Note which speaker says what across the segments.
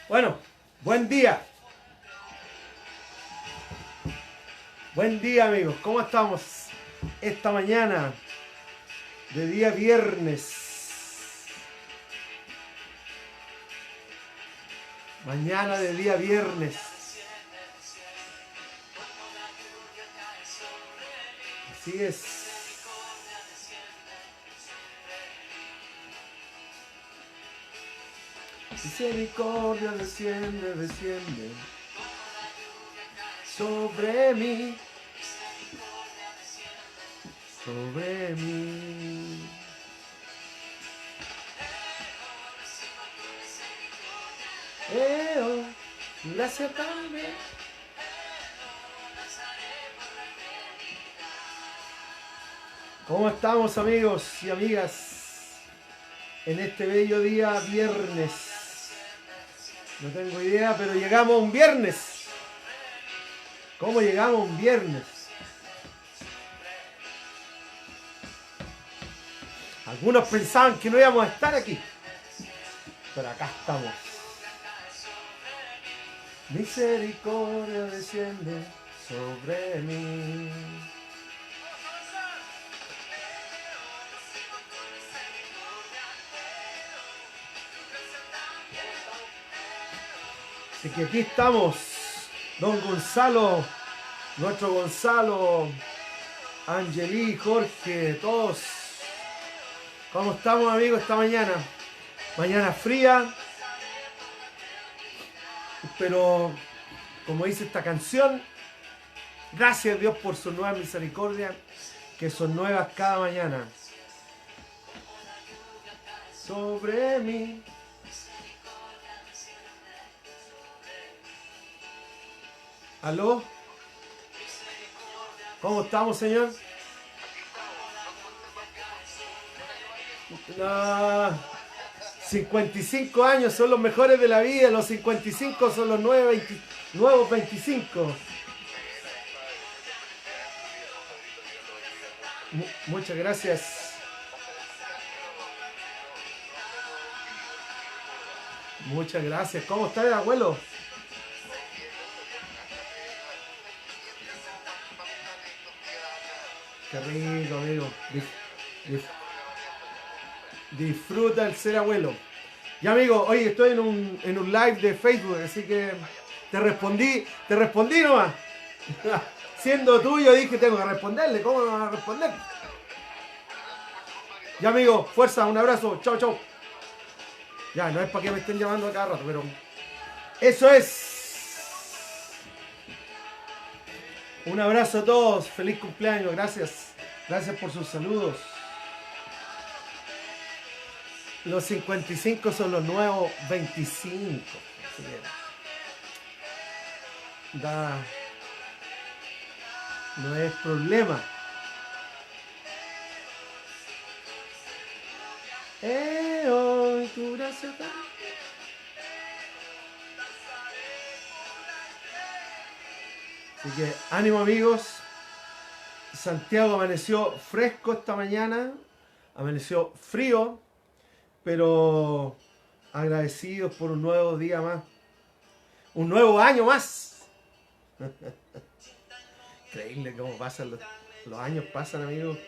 Speaker 1: Bueno, buen día. Buen día amigos. ¿Cómo estamos esta mañana de día viernes? Mañana de día viernes. Así es. Misericordia desciende, desciende sobre mí, sobre mí. Oh, gracias también. ¿Cómo estamos amigos y amigas en este bello día viernes? No tengo idea, pero llegamos a un viernes. ¿Cómo llegamos a un viernes? Algunos pensaban que no íbamos a estar aquí, pero acá estamos. Misericordia desciende sobre mí. Así que aquí estamos, don Gonzalo, nuestro Gonzalo, Angelí, Jorge, todos. ¿Cómo estamos amigos esta mañana? Mañana fría, pero como dice esta canción, gracias a Dios por su nueva misericordia, que son nuevas cada mañana. Sobre mí. ¿Aló? ¿Cómo estamos, señor? No, 55 años son los mejores de la vida, los 55 son los nuevos 25. Muchas gracias. Muchas gracias. ¿Cómo está el abuelo? Qué rico, amigo. Disfruta el ser abuelo. Ya, amigo, hoy estoy en un live de Facebook, así que te respondí nomás. Siendo tuyo dije, tengo que responderle. ¿Cómo no van a responder? Ya, amigo, fuerza, un abrazo. Chau, chau. Ya, no es para que me estén llamando a cada rato, pero eso es. Un abrazo a todos. Feliz cumpleaños. Gracias. Gracias por sus saludos. Los 55 son los nuevos 25. No es problema. Hoy tu gracia está. Así que ánimo amigos. Santiago amaneció fresco esta mañana. Amaneció frío. Pero agradecidos por un nuevo día más. Un nuevo año más. Increíble cómo pasan los años pasan, amigos,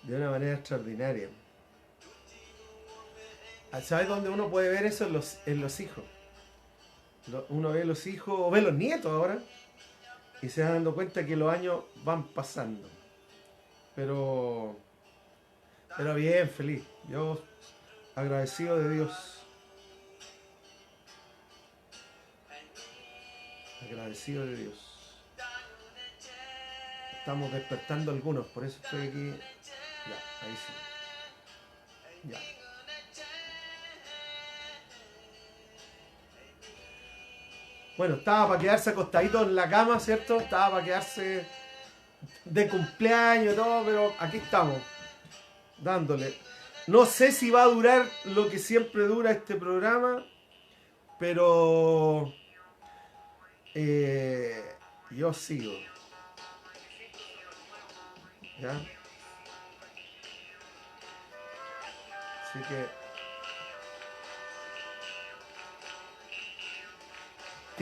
Speaker 1: de una manera extraordinaria. ¿Sabes dónde uno puede ver eso? En los hijos. Uno ve los hijos, o ve los nietos ahora, y se va dando cuenta que los años van pasando. Pero bien, feliz. Yo agradecido de Dios. Agradecido de Dios. Estamos despertando algunos, por eso estoy aquí. Ya, ahí sí. Ya. Bueno, estaba para quedarse acostadito en la cama, ¿cierto? Estaba para quedarse de cumpleaños y todo, pero aquí estamos, dándole. No sé si va a durar lo que siempre dura este programa, pero yo sigo. ¿Ya? Así que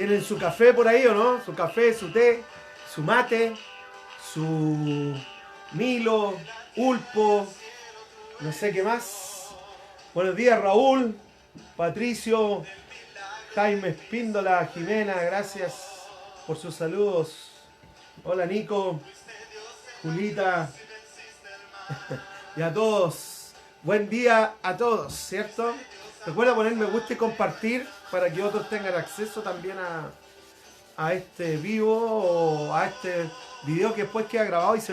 Speaker 1: ¿Tienen su café por ahí o no? Su café, su té, su mate, su Milo, Ulpo, no sé qué más. Buenos días, Raúl, Patricio, Jaime Espíndola, Jimena, gracias por sus saludos. Hola, Nico, Julita, y a todos. Buen día a todos, ¿cierto? Recuerda poner me gusta y compartir para que otros tengan acceso también a este vivo o a este video que después queda grabado y se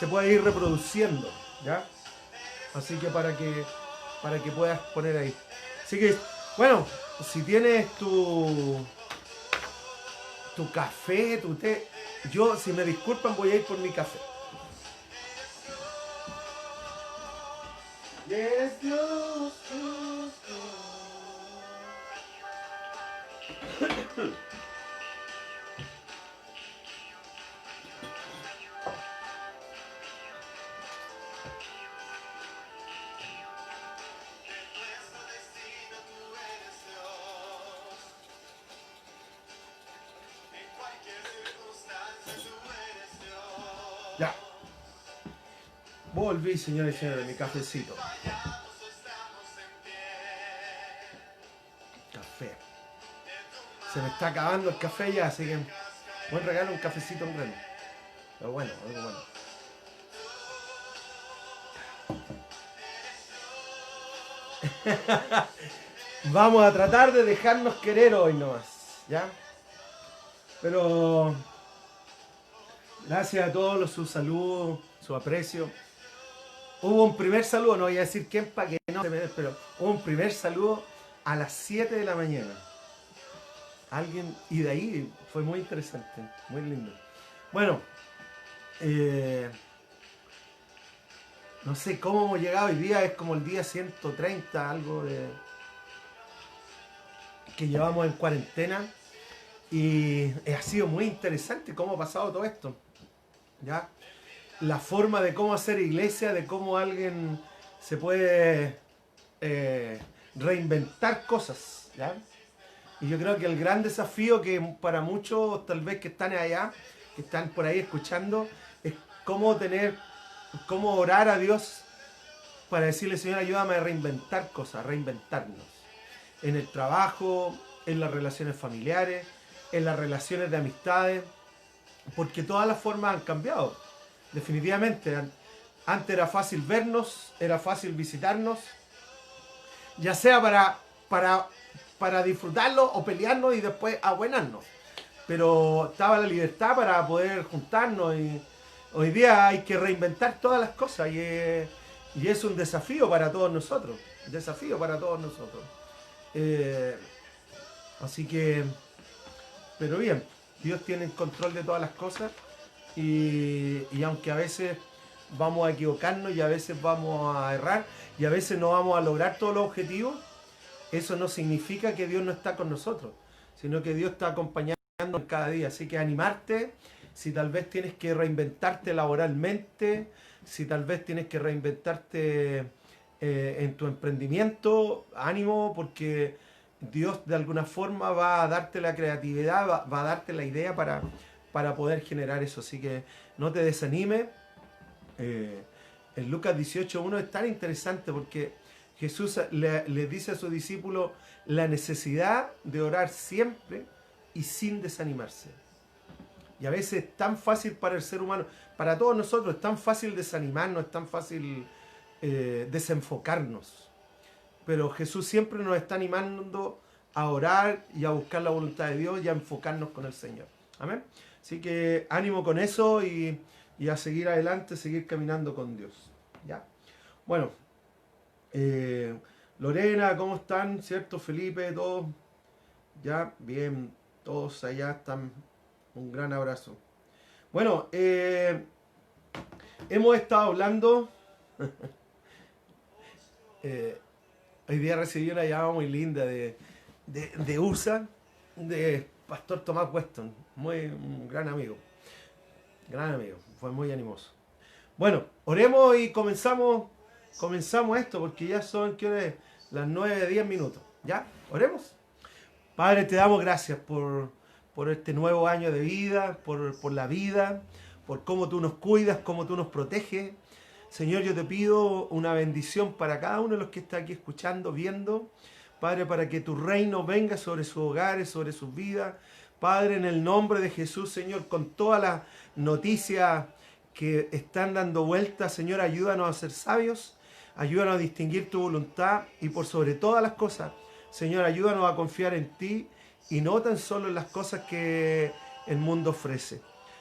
Speaker 1: puede ir reproduciendo, ¿ya? Así que para que puedas poner ahí. Así que, bueno, si tienes tu café, tu té, yo, si me disculpan, voy a ir por mi café. Yes, Dios, Dios, Dios. Ya. Volví, señores y señores, mi cafecito. Café. Se me está acabando el café ya, así que buen regalo, un cafecito en grano. Pero bueno, algo bueno. Vamos a tratar de dejarnos querer hoy nomás, ¿ya? Pero gracias a todos sus saludos, su aprecio. Hubo un primer saludo, no voy a decir quién para que no se me dé, pero hubo un primer saludo a las 7 de la mañana. Alguien, y de ahí fue muy interesante, muy lindo. Bueno, no sé cómo hemos llegado hoy día, es como el día 130, algo de que llevamos en cuarentena. Y ha sido muy interesante cómo ha pasado todo esto, ¿ya? La forma de cómo hacer iglesia, de cómo alguien se puede reinventar cosas, ¿ya? Y yo creo que el gran desafío que para muchos tal vez que están allá, que están por ahí escuchando, es cómo orar a Dios para decirle, Señor, ayúdame a reinventar cosas, a reinventarnos. En el trabajo, en las relaciones familiares, en las relaciones de amistades, porque todas las formas han cambiado. Definitivamente, antes era fácil vernos, era fácil visitarnos, ya sea para disfrutarlo o pelearnos y después abuenarnos. Pero estaba la libertad para poder juntarnos y hoy día hay que reinventar todas las cosas y es un desafío para todos nosotros. Desafío para todos nosotros. Así que, pero bien, Dios tiene el control de todas las cosas y aunque a veces vamos a equivocarnos y a veces vamos a errar y a veces no vamos a lograr todos los objetivos, eso no significa que Dios no está con nosotros, sino que Dios está acompañándonos cada día. Así que animarte, si tal vez tienes que reinventarte laboralmente, si tal vez tienes que reinventarte en tu emprendimiento, ánimo, porque Dios de alguna forma va a darte la creatividad, va a darte la idea para poder generar eso. Así que no te desanimes. En Lucas 18:1 es tan interesante porque Jesús le dice a sus discípulos la necesidad de orar siempre y sin desanimarse. Y a veces es tan fácil para el ser humano, para todos nosotros, es tan fácil desanimarnos, es tan fácil desenfocarnos. Pero Jesús siempre nos está animando a orar y a buscar la voluntad de Dios y a enfocarnos con el Señor. Amén. Así que ánimo con eso y a seguir adelante, seguir caminando con Dios. ¿Ya? Bueno, Lorena, ¿cómo están? ¿Cierto? Felipe, todos. Ya, bien, todos allá están. Un gran abrazo. Bueno, hemos estado hablando. Hoy día recibí una llamada muy linda de USA, de Pastor Tomás Weston, un gran amigo, fue muy animoso. Bueno, oremos y comenzamos esto, porque ya son, ¿qué hora es? Las 9:10 minutos, ¿ya? Oremos. Padre, te damos gracias por este nuevo año de vida, por la vida, por cómo tú nos cuidas, cómo tú nos proteges. Señor, yo te pido una bendición para cada uno de los que está aquí escuchando, viendo. Padre, para que tu reino venga sobre sus hogares, sobre sus vidas. Padre, en el nombre de Jesús, Señor, con todas las noticias que están dando vueltas, Señor, ayúdanos a ser sabios, ayúdanos a distinguir tu voluntad y por sobre todas las cosas, Señor, ayúdanos a confiar en ti y no tan solo en las cosas que el mundo ofrece.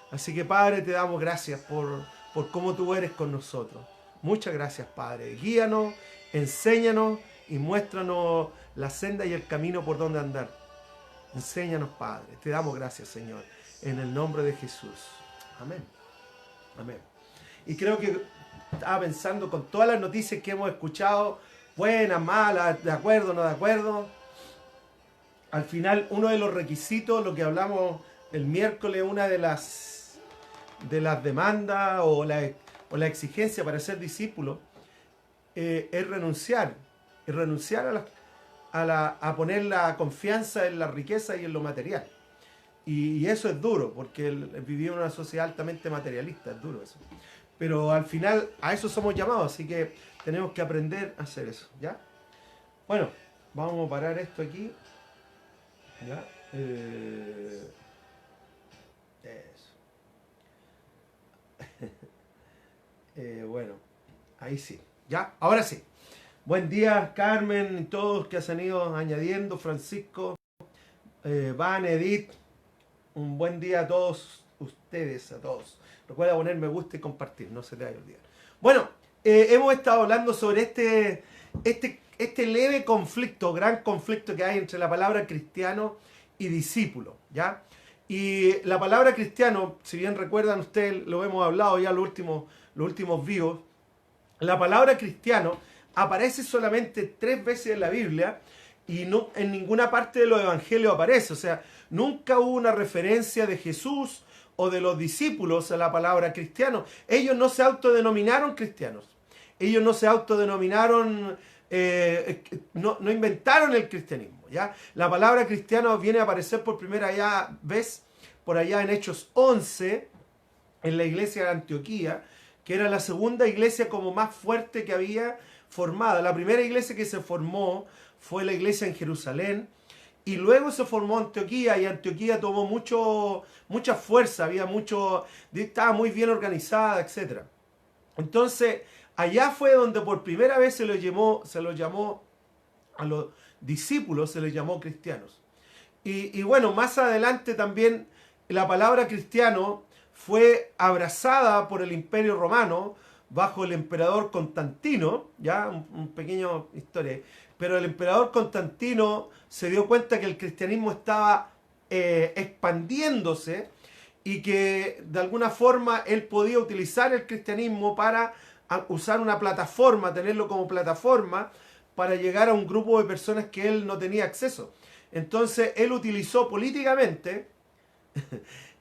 Speaker 1: Así que, Padre, te damos gracias por cómo tú eres con nosotros. Muchas gracias, Padre. Guíanos, enséñanos y muéstranos la senda y el camino por donde andar. Enséñanos, Padre. Te damos gracias, Señor, en el nombre de Jesús. Amén. Amén. Y creo que estaba pensando con todas las noticias que hemos escuchado, buenas, malas, de acuerdo, no de acuerdo. Al final, uno de los requisitos, lo que hablamos el miércoles, una de las demandas o la exigencia para ser discípulo, es renunciar. Es renunciar a poner la confianza en la riqueza y en lo material. Y eso es duro, porque vivimos en una sociedad altamente materialista, es duro eso. Pero al final a eso somos llamados, así que tenemos que aprender a hacer eso, ¿ya? Bueno, vamos a parar esto aquí. ¿Ya? Eso. Bueno, ahí sí. ¿Ya? Ahora sí. Buen día, Carmen y todos que se han ido añadiendo, Francisco, Van, Edith. Un buen día a todos ustedes, a todos. Recuerda poner me gusta y compartir, no se te vaya a olvidar. Bueno, hemos estado hablando sobre este leve conflicto, gran conflicto que hay entre la palabra cristiano y discípulo, ¿ya? Y la palabra cristiano, si bien recuerdan ustedes, lo hemos hablado ya los últimos vivos, la palabra cristiano aparece solamente 3 veces en la Biblia y no en ninguna parte de los evangelios aparece. O sea, nunca hubo una referencia de Jesús o de los discípulos a la palabra cristiano. Ellos no se autodenominaron cristianos. Ellos no se autodenominaron, no inventaron el cristianismo, ¿ya? La palabra cristiano viene a aparecer por primera vez por allá en Hechos 11, en la iglesia de Antioquía, que era la segunda iglesia como más fuerte que había formada. La primera iglesia que se formó fue la iglesia en Jerusalén, y luego se formó Antioquía, y Antioquía tomó mucha fuerza, estaba muy bien organizada, etc. Entonces, allá fue donde por primera vez se los llamó a los discípulos, se les llamó cristianos. Y bueno, más adelante también la palabra cristiano fue abrazada por el Imperio Romano bajo el emperador Constantino, ya un pequeño historia, pero el emperador Constantino se dio cuenta que el cristianismo estaba expandiéndose y que de alguna forma él podía utilizar el cristianismo para usar una plataforma, tenerlo como plataforma para llegar a un grupo de personas que él no tenía acceso. Entonces él utilizó políticamente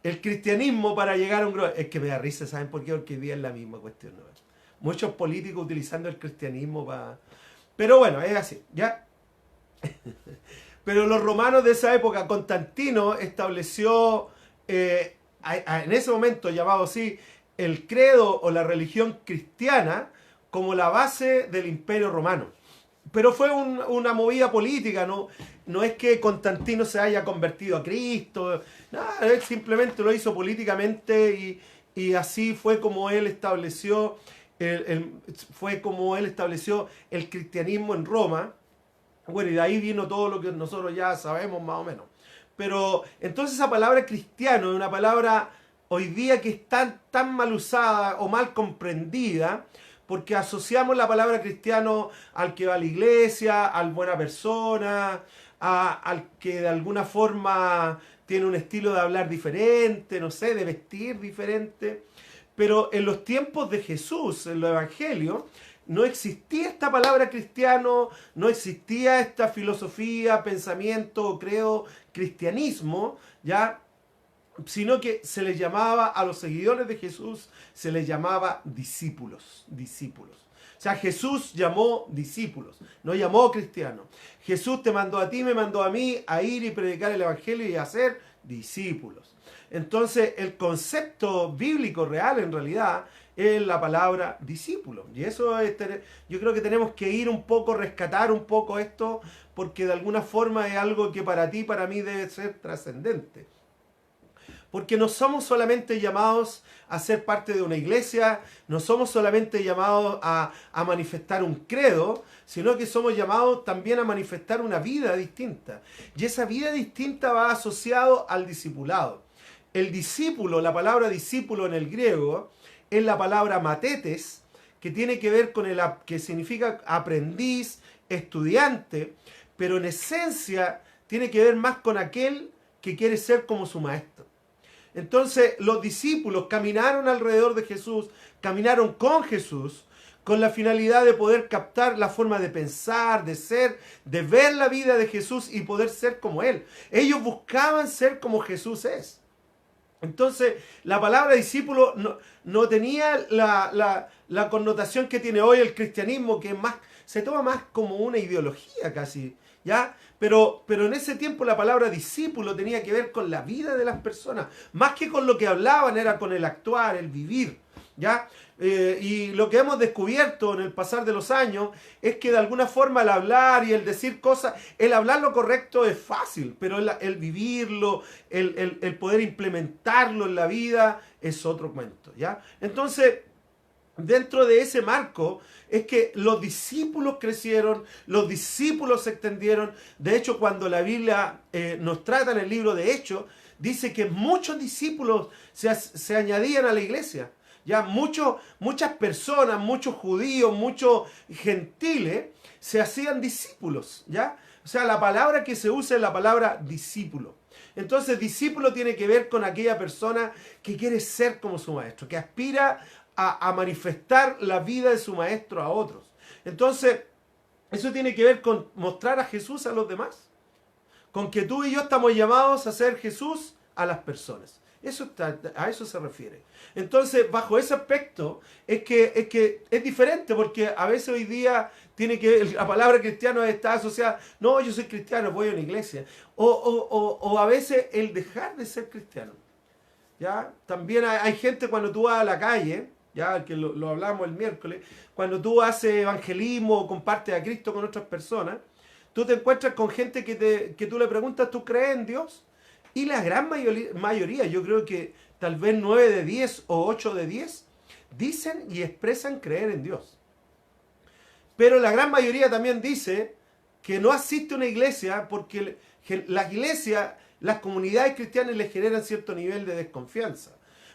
Speaker 1: el cristianismo para llegar a un grupo. Es que me da risa, ¿saben por qué? Porque hoy día es la misma cuestión, ¿no? Muchos políticos utilizando el cristianismo para... Pero bueno, es así, ¿ya? Pero los romanos de esa época, Constantino estableció, en ese momento llamado así, el credo o la religión cristiana como la base del Imperio Romano. Pero fue una movida política, no es que Constantino se haya convertido a Cristo, nada, él simplemente lo hizo políticamente y así fue como él estableció el cristianismo en Roma. Bueno, y de ahí vino todo lo que nosotros ya sabemos más o menos. Pero entonces esa palabra cristiano es una palabra hoy día que es tan mal usada o mal comprendida, porque asociamos la palabra cristiano al que va a la iglesia, al buena persona, al que de alguna forma tiene un estilo de hablar diferente, no sé, de vestir diferente. Pero en los tiempos de Jesús, en los evangelios, no existía esta palabra cristiano, no existía esta filosofía, pensamiento o creo cristianismo, ¿ya? Sino que se les llamaba a los seguidores de Jesús, se les llamaba discípulos. sea, Jesús llamó discípulos, no llamó cristianos. Jesús te mandó a ti, me mandó a mí a ir y predicar el evangelio y a ser discípulos. Entonces, el concepto bíblico real en realidad es la palabra discípulo. Y eso es, yo creo que tenemos que ir un poco, rescatar un poco esto, porque de alguna forma es algo que para ti, para mí debe ser trascendente. Porque no somos solamente llamados a ser parte de una iglesia, no somos solamente llamados a manifestar un credo, sino que somos llamados también a manifestar una vida distinta. Y esa vida distinta va asociado al discipulado. El discípulo, la palabra discípulo en el griego, es la palabra matetes, que tiene que ver con que significa aprendiz, estudiante, pero en esencia tiene que ver más con aquel que quiere ser como su maestro. Entonces los discípulos caminaron alrededor de Jesús, caminaron con Jesús, con la finalidad de poder captar la forma de pensar, de ser, de ver la vida de Jesús y poder ser como Él. Ellos buscaban ser como Jesús es. Entonces la palabra discípulo no tenía la connotación que tiene hoy el cristianismo, que es más, se toma más como una ideología casi, ¿ya? Pero en ese tiempo la palabra discípulo tenía que ver con la vida de las personas, más que con lo que hablaban, era con el actuar, el vivir, ¿ya? Y lo que hemos descubierto en el pasar de los años es que de alguna forma el hablar y el decir cosas, el hablar lo correcto es fácil, pero el vivirlo, el poder implementarlo en la vida es otro cuento, ¿ya? Entonces, dentro de ese marco es que los discípulos crecieron, los discípulos se extendieron. De hecho, cuando la Biblia nos trata en el libro de Hechos, dice que muchos discípulos se añadían a la iglesia. Ya muchas personas, muchos judíos, muchos gentiles se hacían discípulos, ¿ya? O sea, la palabra que se usa es la palabra discípulo. Entonces, discípulo tiene que ver con aquella persona que quiere ser como su maestro, que aspira a manifestar la vida de su maestro a otros. Entonces, eso tiene que ver con mostrar a Jesús a los demás. Con que tú y yo estamos llamados a ser Jesús a las personas. A eso se refiere. Entonces, bajo ese aspecto, es que es diferente, porque a veces hoy día la palabra cristiano está asociada, no, yo soy cristiano, voy a una iglesia. O a veces el dejar de ser cristiano. ¿Ya? También hay gente cuando tú vas a la calle, ya que lo hablamos el miércoles, cuando tú haces evangelismo o compartes a Cristo con otras personas, tú te encuentras con gente que tú le preguntas, ¿tú crees en Dios? Y la gran mayoría, yo creo que tal vez 9 de 10 o 8 de 10, dicen y expresan creer en Dios. Pero la gran mayoría también dice que no asiste a una iglesia porque las iglesias, las comunidades cristianas les generan cierto nivel de desconfianza.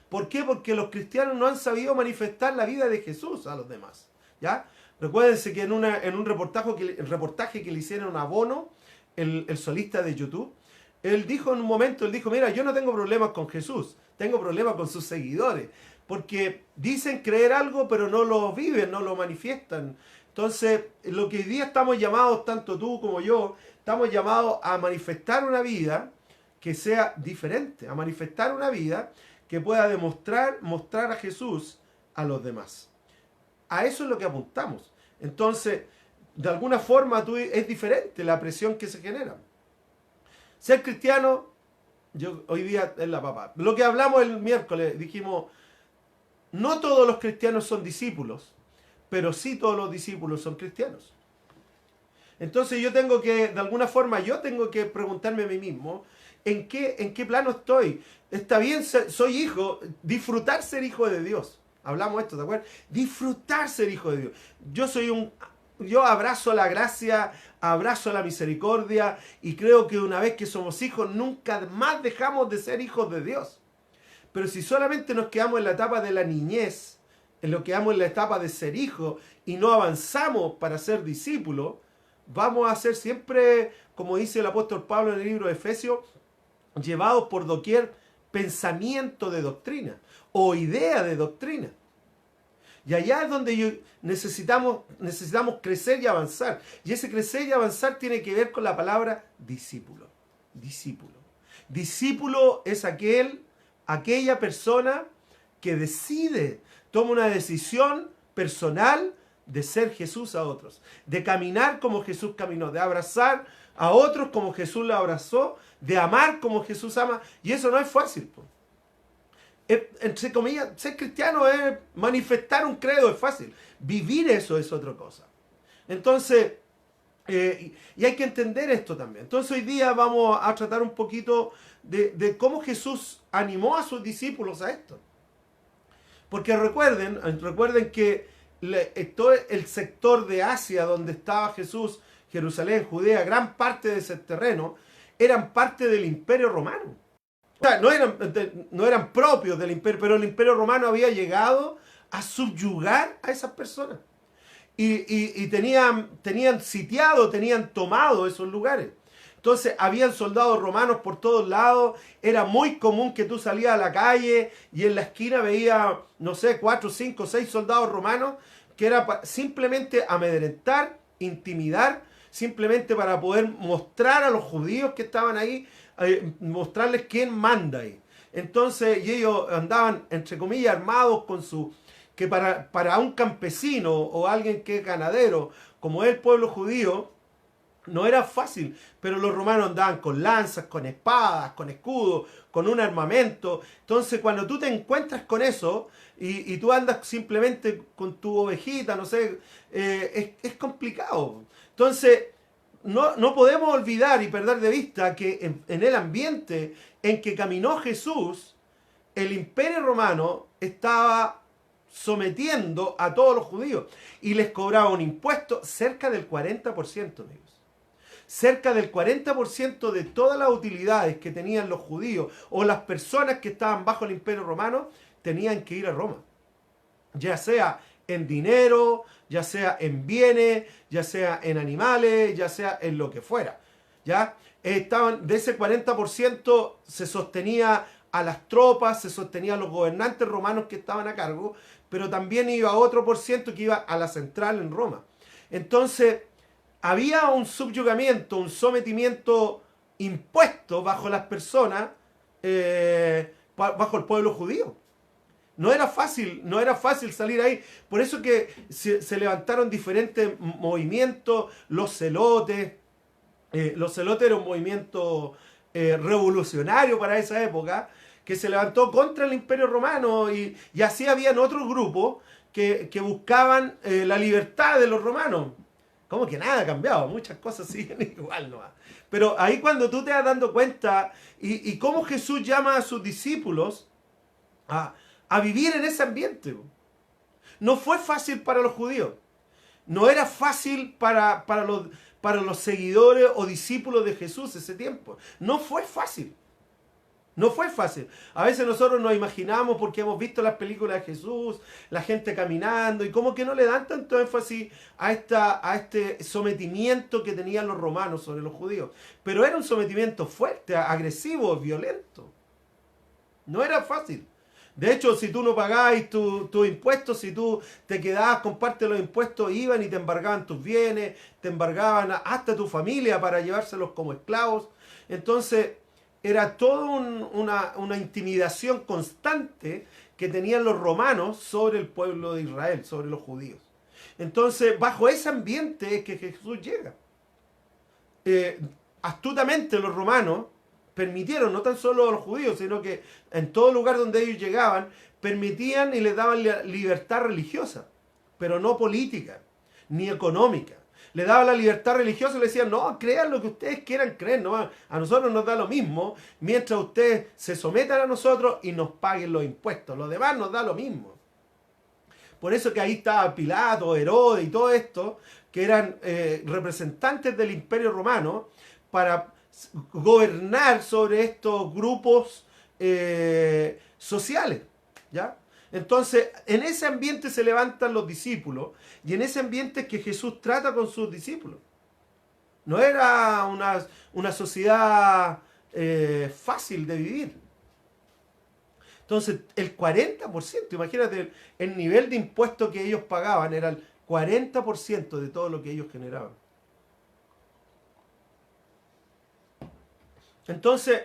Speaker 1: ¿Por qué? Porque los cristianos no han sabido manifestar la vida de Jesús a los demás, ¿ya? Recuérdense que en un reportaje que le hicieron a Bono, el solista de YouTube, él dijo en un momento, mira, yo no tengo problemas con Jesús, tengo problemas con sus seguidores, porque dicen creer algo, pero no lo viven, no lo manifiestan. Entonces, lo que hoy día estamos llamados, tanto tú como yo, estamos llamados a manifestar una vida que sea diferente, a manifestar una vida que pueda mostrar a Jesús a los demás. A eso es lo que apuntamos. Entonces, de alguna forma es diferente la presión que se genera. Ser cristiano, hoy día es la papa. Lo que hablamos el miércoles, dijimos, no todos los cristianos son discípulos, pero sí todos los discípulos son cristianos. Entonces yo tengo que, de alguna forma, preguntarme a mí mismo, ¿en qué plano estoy? Está bien, soy hijo, disfrutar ser hijo de Dios. Hablamos de esto, ¿de acuerdo? Disfrutar ser hijo de Dios. Yo abrazo la gracia, abrazo la misericordia y creo que una vez que somos hijos nunca más dejamos de ser hijos de Dios. Pero si solamente nos quedamos en la etapa de la niñez, en lo que quedamos en la etapa de ser hijo y no avanzamos para ser discípulos, vamos a ser siempre, como dice el apóstol Pablo en el libro de Efesios, llevados por doquier pensamiento de doctrina o idea de doctrina. Y allá es donde necesitamos crecer y avanzar. Y ese crecer y avanzar tiene que ver con la palabra discípulo. Discípulo. Discípulo es aquella persona que decide, toma una decisión personal de ser Jesús a otros, de caminar como Jesús caminó, de abrazar a otros como Jesús lo abrazó, de amar como Jesús ama, y eso no es fácil, po. Entre comillas, ser cristiano es manifestar un credo, es fácil. Vivir eso es otra cosa. Entonces, y hay que entender esto también. Entonces hoy día vamos a tratar un poquito de cómo Jesús animó a sus discípulos a esto. Porque recuerden que todo el sector de Asia donde estaba Jesús, Jerusalén, Judea, gran parte de ese terreno, eran parte del Imperio Romano. O sea, no eran propios del imperio, pero el Imperio Romano había llegado a subyugar a esas personas. Y tenían sitiado, tenían tomado esos lugares. Entonces, habían soldados romanos por todos lados. Era muy común que tú salías a la calle y en la esquina veías, no sé, 4, 5, 6 soldados romanos, que era simplemente amedrentar, intimidar, simplemente para poder mostrar a los judíos que estaban ahí, mostrarles quién manda ahí. Entonces, y ellos andaban, entre comillas, armados con su... que para un campesino o alguien que es ganadero, como es el pueblo judío, no era fácil, pero los romanos andaban con lanzas, con espadas, con escudos, con un armamento. Entonces, cuando tú te encuentras con eso y tú andas simplemente con tu ovejita, no sé, es complicado. Entonces, no podemos olvidar y perder de vista que en el ambiente en que caminó Jesús, el imperio romano estaba sometiendo a todos los judíos y les cobraba un impuesto cerca del 40%, amigos. Cerca del 40% de todas las utilidades que tenían los judíos o las personas que estaban bajo el imperio romano tenían que ir a Roma. Ya sea en dinero, ya sea en bienes, ya sea en animales, ya sea en lo que fuera. ¿Ya? De ese 40% se sostenía a las tropas, se sostenía a los gobernantes romanos que estaban a cargo, pero también iba otro por ciento que iba a la central en Roma. Entonces, había un subyugamiento, un sometimiento impuesto bajo las personas, bajo el pueblo judío. No era fácil salir ahí. Por eso que se levantaron diferentes movimientos, los celotes. Los celotes era un movimiento revolucionario para esa época, que se levantó contra el Imperio Romano y así habían otros grupos que buscaban la libertad de los romanos. Como que nada ha cambiado, muchas cosas siguen igual nomás. Pero ahí cuando tú te vas dando cuenta y cómo Jesús llama a sus discípulos a vivir en ese ambiente. No fue fácil para los judíos. No era fácil para los seguidores o discípulos de Jesús ese tiempo. No fue fácil. No fue fácil. A veces nosotros nos imaginamos porque hemos visto las películas de Jesús, la gente caminando y como que no le dan tanto énfasis a este sometimiento que tenían los romanos sobre los judíos. Pero era un sometimiento fuerte, agresivo, violento. No era fácil. De hecho, si tú no pagabas tus impuestos, si tú te quedabas con parte de los impuestos, iban y te embargaban tus bienes, te embargaban hasta tu familia para llevárselos como esclavos. Entonces, era toda una intimidación constante que tenían los romanos sobre el pueblo de Israel, sobre los judíos. Entonces, bajo ese ambiente es que Jesús llega. Astutamente los romanos permitieron, no tan solo a los judíos, sino que en todo lugar donde ellos llegaban, permitían y les daban libertad religiosa, pero no política, ni económica. Le daban la libertad religiosa y le decían, no, crean lo que ustedes quieran creer, no, a nosotros nos da lo mismo, mientras ustedes se sometan a nosotros y nos paguen los impuestos, lo demás nos da lo mismo. Por eso que ahí estaba Pilato, Herodes y todo esto, que eran representantes del Imperio Romano, para gobernar sobre estos grupos sociales, ¿ya? Entonces, en ese ambiente se levantan los discípulos y en ese ambiente es que Jesús trata con sus discípulos. No era una sociedad fácil de vivir. Entonces, el 40%, imagínate, el nivel de impuestos que ellos pagaban era el 40% de todo lo que ellos generaban. Entonces,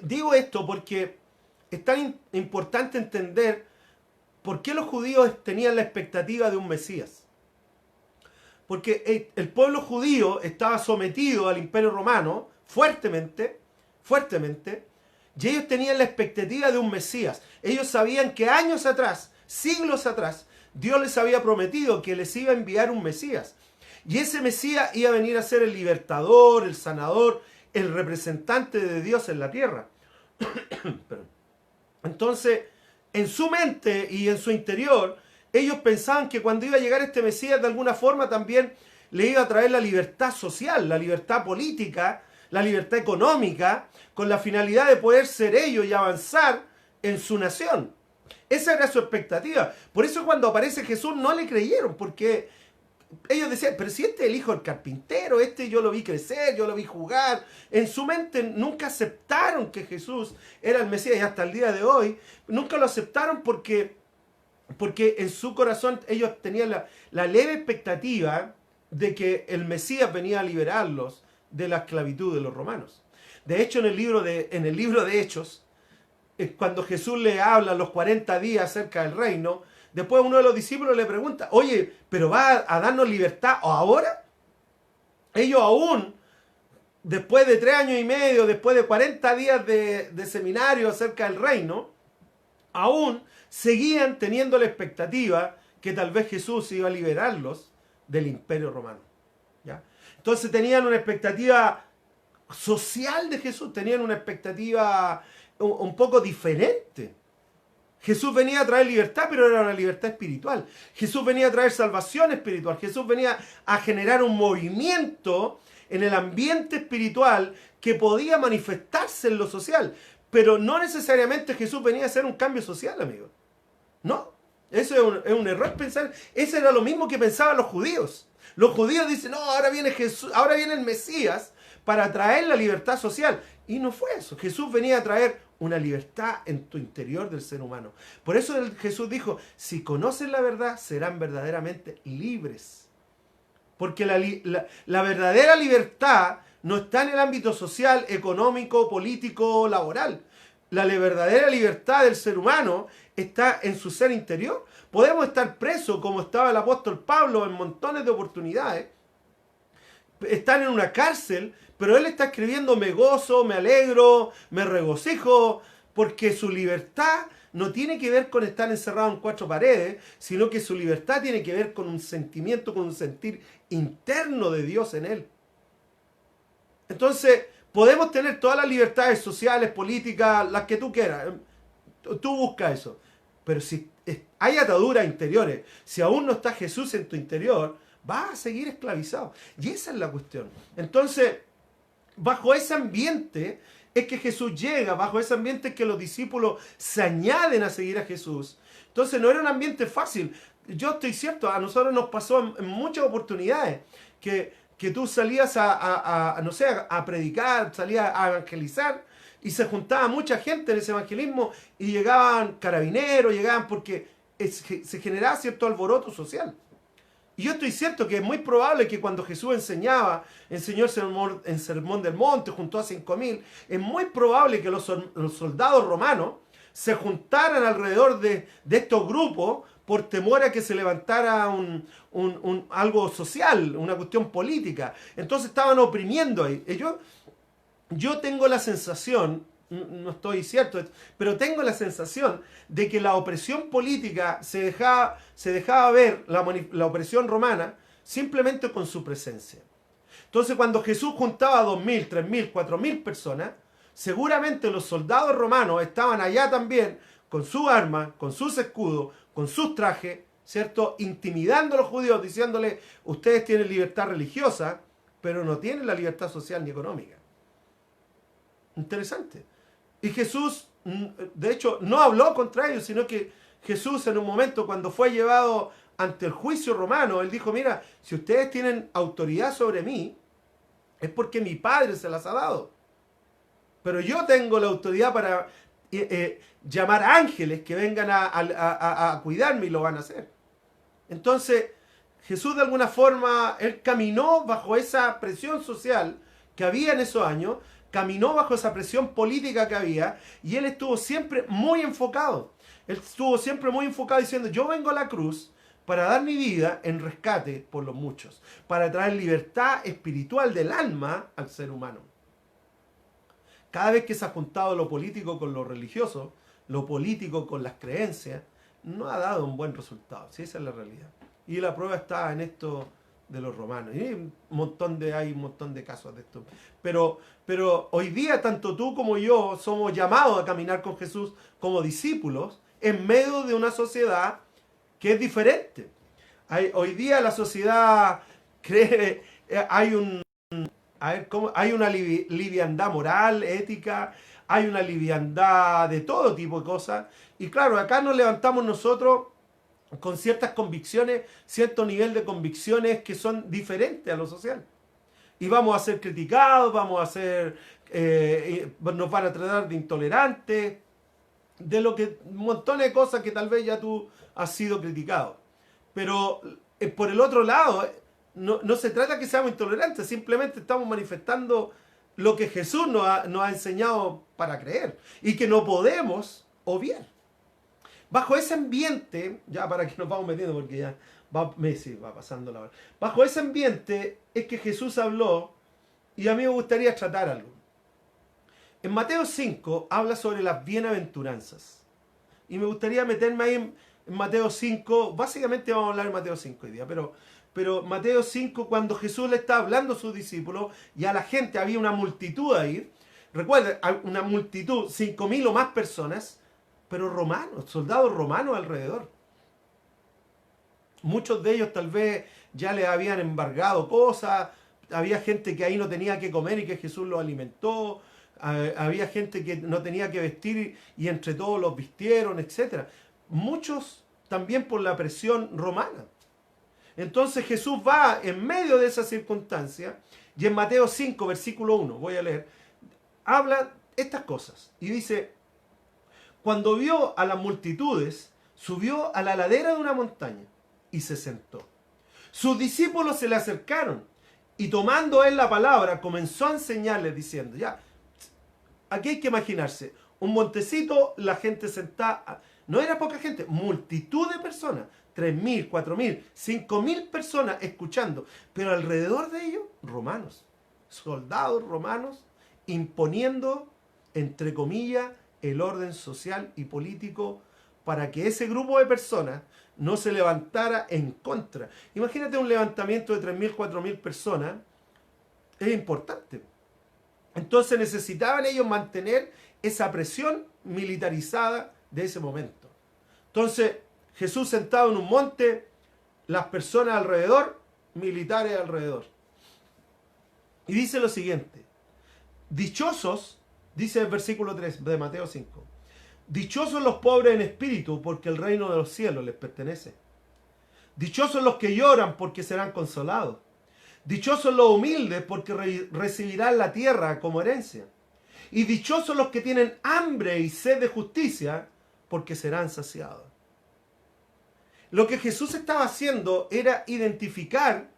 Speaker 1: digo esto porque es tan importante entender ¿Por qué los judíos tenían la expectativa de un Mesías? Porque el pueblo judío estaba sometido al Imperio Romano fuertemente, fuertemente, y ellos tenían la expectativa de un Mesías. Ellos sabían que años atrás, siglos atrás, Dios les había prometido que les iba a enviar un Mesías. Y ese Mesías iba a venir a ser el libertador, el sanador, el representante de Dios en la tierra. Entonces, en su mente y en su interior, ellos pensaban que cuando iba a llegar este Mesías, de alguna forma también le iba a traer la libertad social, la libertad política, la libertad económica, con la finalidad de poder ser ellos y avanzar en su nación. Esa era su expectativa. Por eso cuando aparece Jesús no le creyeron, porque ellos decían, pero si este es el hijo del carpintero, este yo lo vi crecer, yo lo vi jugar. En su mente nunca aceptaron que Jesús era el Mesías, y hasta el día de hoy nunca lo aceptaron porque en su corazón ellos tenían la leve expectativa de que el Mesías venía a liberarlos de la esclavitud de los romanos. De hecho, en el libro de Hechos, cuando Jesús le habla los 40 días acerca del reino, después uno de los discípulos le pregunta, oye, ¿pero va a darnos libertad ahora? Ellos aún, después de 3 años y medio, después de 40 días de seminario acerca del reino, aún seguían teniendo la expectativa que tal vez Jesús iba a liberarlos del Imperio Romano. ¿Ya? Entonces tenían una expectativa social de Jesús, tenían una expectativa un poco diferente. Jesús venía a traer libertad, pero era una libertad espiritual. Jesús venía a traer salvación espiritual. Jesús venía a generar un movimiento en el ambiente espiritual que podía manifestarse en lo social. Pero no necesariamente Jesús venía a hacer un cambio social, amigos. No, eso es un error pensar. Eso era lo mismo que pensaban los judíos. Los judíos dicen, no, ahora viene Jesús, ahora viene el Mesías para traer la libertad social. Y no fue eso. Jesús venía a traer una libertad en tu interior del ser humano. Por eso Jesús dijo, si conocen la verdad, serán verdaderamente libres. Porque la verdadera libertad no está en el ámbito social, económico, político, laboral. La verdadera libertad del ser humano está en su ser interior. Podemos estar presos, como estaba el apóstol Pablo en montones de oportunidades. Están en una cárcel, pero él está escribiendo, me gozo, me alegro, me regocijo, porque su libertad no tiene que ver con estar encerrado en 4 paredes, sino que su libertad tiene que ver con un sentimiento, con un sentir interno de Dios en él. Entonces, podemos tener todas las libertades sociales, políticas, las que tú quieras. Tú busca eso. Pero si hay ataduras interiores, si aún no está Jesús en tu interior, vas a seguir esclavizado. Y esa es la cuestión. Entonces, bajo ese ambiente es que Jesús llega, bajo ese ambiente es que los discípulos se añaden a seguir a Jesús. Entonces, no era un ambiente fácil. Yo estoy cierto, a nosotros nos pasó en muchas oportunidades que tú salías a predicar, salías a evangelizar, y se juntaba mucha gente en ese evangelismo, y llegaban carabineros, porque se generaba cierto alboroto social. Y yo estoy cierto que es muy probable que cuando Jesús enseñó en Sermón del Monte, junto a 5.000, es muy probable que los soldados romanos se juntaran alrededor de estos grupos por temor a que se levantara algo social, una cuestión política. Entonces estaban oprimiendo ahí. Yo tengo la sensación, no estoy cierto, pero tengo la sensación de que la opresión política se dejaba ver, la opresión romana, simplemente con su presencia. Entonces, cuando Jesús juntaba 2.000, 3.000, 4.000 personas, seguramente los soldados romanos estaban allá también, con sus armas, con sus escudos, con sus trajes, ¿cierto? Intimidando a los judíos, diciéndoles, ustedes tienen libertad religiosa, pero no tienen la libertad social ni económica. Interesante. Y Jesús, de hecho, no habló contra ellos, sino que Jesús en un momento, cuando fue llevado ante el juicio romano, él dijo, mira, si ustedes tienen autoridad sobre mí, es porque mi Padre se las ha dado. Pero yo tengo la autoridad para llamar ángeles que vengan a cuidarme, y lo van a hacer. Entonces, Jesús de alguna forma, él caminó bajo esa presión social que había en esos años, caminó bajo esa presión política que había, y él estuvo siempre muy enfocado. Él estuvo siempre muy enfocado diciendo, yo vengo a la cruz para dar mi vida en rescate por los muchos, para traer libertad espiritual del alma al ser humano. Cada vez que se ha juntado lo político con lo religioso, lo político con las creencias, no ha dado un buen resultado. Sí, esa es la realidad. Y la prueba está en esto de los romanos. Y hay un montón de casos de esto. Pero hoy día, tanto tú como yo somos llamados a caminar con Jesús como discípulos en medio de una sociedad que es diferente. Hoy día la sociedad cree, hay un, hay una liviandad moral, ética, hay una liviandad de todo tipo de cosas. Y claro, acá nos levantamos nosotros con ciertas convicciones, cierto nivel de convicciones que son diferentes a lo social. Y vamos a ser criticados, vamos a ser, nos van a tratar de intolerantes, de lo que, montones de cosas que tal vez ya tú has sido criticado. Pero por el otro lado, no se trata que seamos intolerantes, simplemente estamos manifestando lo que Jesús nos ha enseñado para creer y que no podemos obviar. Bajo ese ambiente, ya para que nos vamos metiendo porque ya va pasando la hora. Bajo ese ambiente es que Jesús habló y a mí me gustaría tratar algo. En Mateo 5 habla sobre las bienaventuranzas. Y me gustaría meterme ahí en Mateo 5. Básicamente vamos a hablar en Mateo 5 hoy día. Pero Mateo 5, cuando Jesús le está hablando a sus discípulos y a la gente, había una multitud ahí. Recuerden, una multitud, 5.000 o más personas, pero romanos, soldados romanos alrededor. Muchos de ellos tal vez ya les habían embargado cosas. Había gente que ahí no tenía que comer y que Jesús los alimentó. Había gente que no tenía que vestir y entre todos los vistieron, etc. Muchos también por la presión romana. Entonces Jesús va en medio de esa circunstancia y en Mateo 5, versículo 1, voy a leer, habla estas cosas y dice, cuando vio a las multitudes, subió a la ladera de una montaña y se sentó. Sus discípulos se le acercaron y tomando él la palabra comenzó a enseñarles diciendo, ya, aquí hay que imaginarse, un montecito, la gente sentada, no era poca gente, multitud de personas, 3.000, 4.000, 5.000 personas escuchando, pero alrededor de ellos, romanos, soldados romanos, imponiendo, entre comillas, el orden social y político para que ese grupo de personas no se levantara en contra. Imagínate un levantamiento de 3.000, 4.000 personas, es importante. Entonces necesitaban ellos mantener esa presión militarizada de ese momento. Entonces, Jesús sentado en un monte, las personas alrededor, militares alrededor. Y dice lo siguiente, dichosos, dice el versículo 3 de Mateo 5, dichosos los pobres en espíritu, porque el reino de los cielos les pertenece. Dichosos los que lloran, porque serán consolados. Dichosos los humildes, porque recibirán la tierra como herencia. Y dichosos los que tienen hambre y sed de justicia, porque serán saciados. Lo que Jesús estaba haciendo era identificar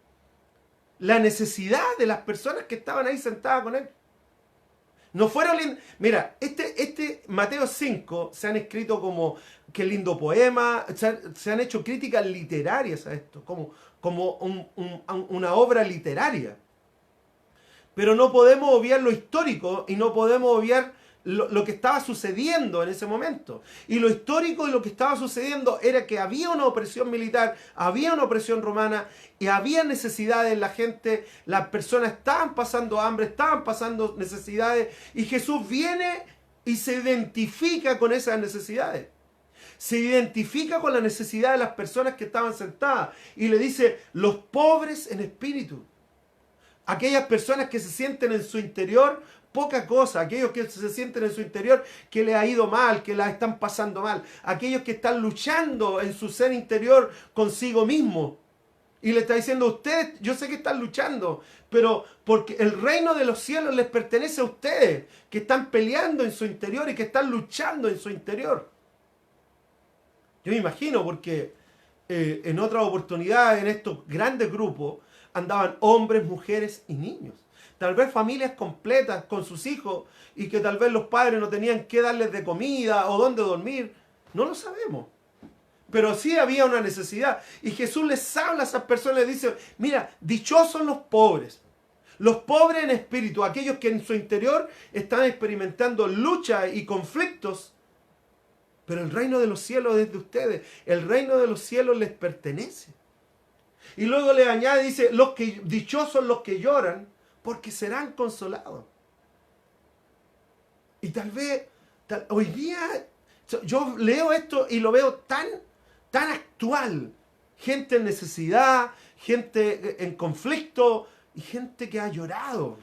Speaker 1: la necesidad de las personas que estaban ahí sentadas con él. No fueron... Mira, este Mateo 5 se han escrito como... Qué lindo poema. Se han hecho críticas literarias a esto. Como una obra literaria. Pero no podemos obviar lo histórico y no podemos obviar lo que estaba sucediendo en ese momento. Y lo histórico y lo que estaba sucediendo era que había una opresión militar, había una opresión romana y había necesidades en la gente. Las personas estaban pasando hambre, estaban pasando necesidades y Jesús viene y se identifica con esas necesidades. Se identifica con la necesidad de las personas que estaban sentadas y le dice, los pobres en espíritu. Aquellas personas que se sienten en su interior poca cosa, aquellos que se sienten en su interior que les ha ido mal, que la están pasando mal, aquellos que están luchando en su ser interior consigo mismo. Y le está diciendo a ustedes, yo sé que están luchando, pero porque el reino de los cielos les pertenece a ustedes, que están peleando en su interior y que están luchando en su interior. Yo me imagino porque en otras oportunidades, en estos grandes grupos, andaban hombres, mujeres y niños. Tal vez familias completas con sus hijos y que tal vez los padres no tenían qué darles de comida o dónde dormir. No lo sabemos. Pero sí había una necesidad. Y Jesús les habla a esas personas, les dice, mira, dichosos los pobres en espíritu, aquellos que en su interior están experimentando lucha y conflictos, pero el reino de los cielos es de ustedes, el reino de los cielos les pertenece. Y luego le añade, dice, dichosos los que lloran, porque serán consolados. Y tal vez, hoy día, yo leo esto y lo veo tan actual. Gente en necesidad, gente en conflicto y gente que ha llorado.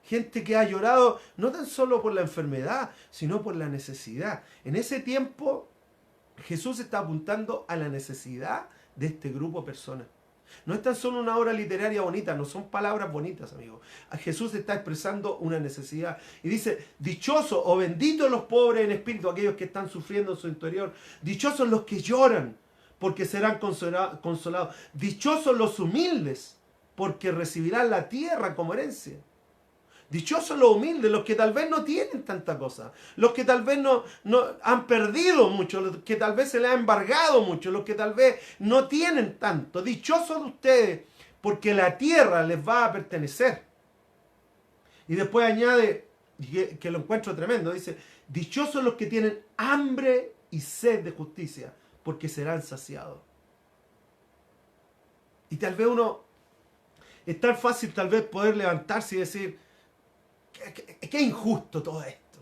Speaker 1: Gente que ha llorado no tan solo por la enfermedad, sino por la necesidad. En ese tiempo, Jesús está apuntando a la necesidad de este grupo de personas. No es tan solo una obra literaria bonita, no son palabras bonitas, amigos. Jesús está expresando una necesidad. Y dice, dichosos o benditos los pobres en espíritu, aquellos que están sufriendo en su interior. Dichosos los que lloran, porque serán consolados. Dichosos los humildes, porque recibirán la tierra como herencia. Dichosos los humildes, los que tal vez no tienen tanta cosa, los que tal vez no han perdido mucho, los que tal vez se les ha embargado mucho, los que tal vez no tienen tanto. Dichosos de ustedes, porque la tierra les va a pertenecer. Y después añade, que lo encuentro tremendo, dice, dichosos los que tienen hambre y sed de justicia, porque serán saciados. Y tal vez es tan fácil tal vez poder levantarse y decir, qué injusto todo esto.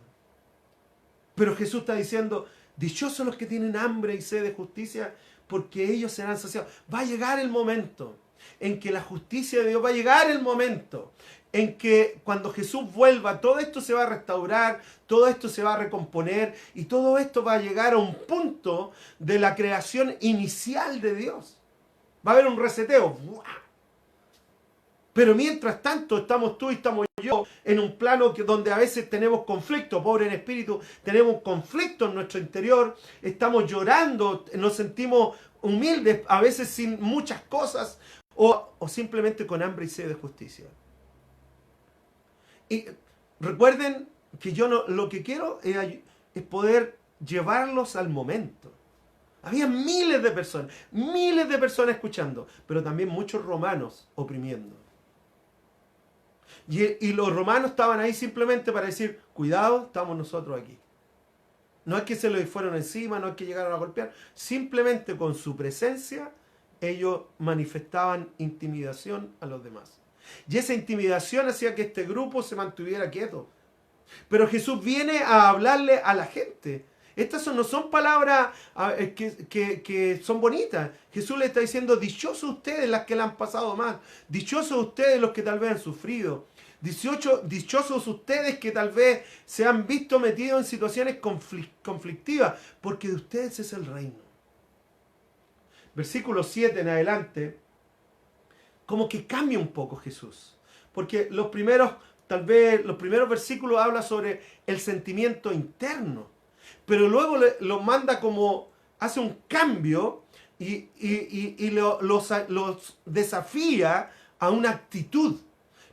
Speaker 1: Pero Jesús está diciendo, dichosos los que tienen hambre y sed de justicia, porque ellos serán saciados. Va a llegar el momento en que la justicia de Dios, va a llegar el momento en que cuando Jesús vuelva, todo esto se va a restaurar, todo esto se va a recomponer y todo esto va a llegar a un punto de la creación inicial de Dios. Va a haber un reseteo. ¡Buah! Pero mientras tanto estamos tú y estamos yo en un plano donde a veces tenemos conflicto, pobre en espíritu, tenemos conflicto en nuestro interior, estamos llorando, nos sentimos humildes, a veces sin muchas cosas, o simplemente con hambre y sed de justicia. Y recuerden que yo lo que quiero es poder llevarlos al momento. Había miles de personas escuchando, pero también muchos romanos oprimiendo. Y los romanos estaban ahí simplemente para decir, cuidado, estamos nosotros aquí. No es que se les fueron encima, no es que llegaron a golpear. Simplemente con su presencia, ellos manifestaban intimidación a los demás. Y esa intimidación hacía que este grupo se mantuviera quieto. Pero Jesús viene a hablarle a la gente. Estas no son palabras que son bonitas. Jesús le está diciendo, dichosos ustedes las que la han pasado mal. Dichosos ustedes los que tal vez han sufrido. Dichosos ustedes que tal vez se han visto metidos en situaciones conflictivas, porque de ustedes es el reino. Versículo 7 en adelante, como que cambia un poco Jesús. Porque los primeros versículos habla sobre el sentimiento interno. Pero luego lo manda como, hace un cambio y los desafía a una actitud.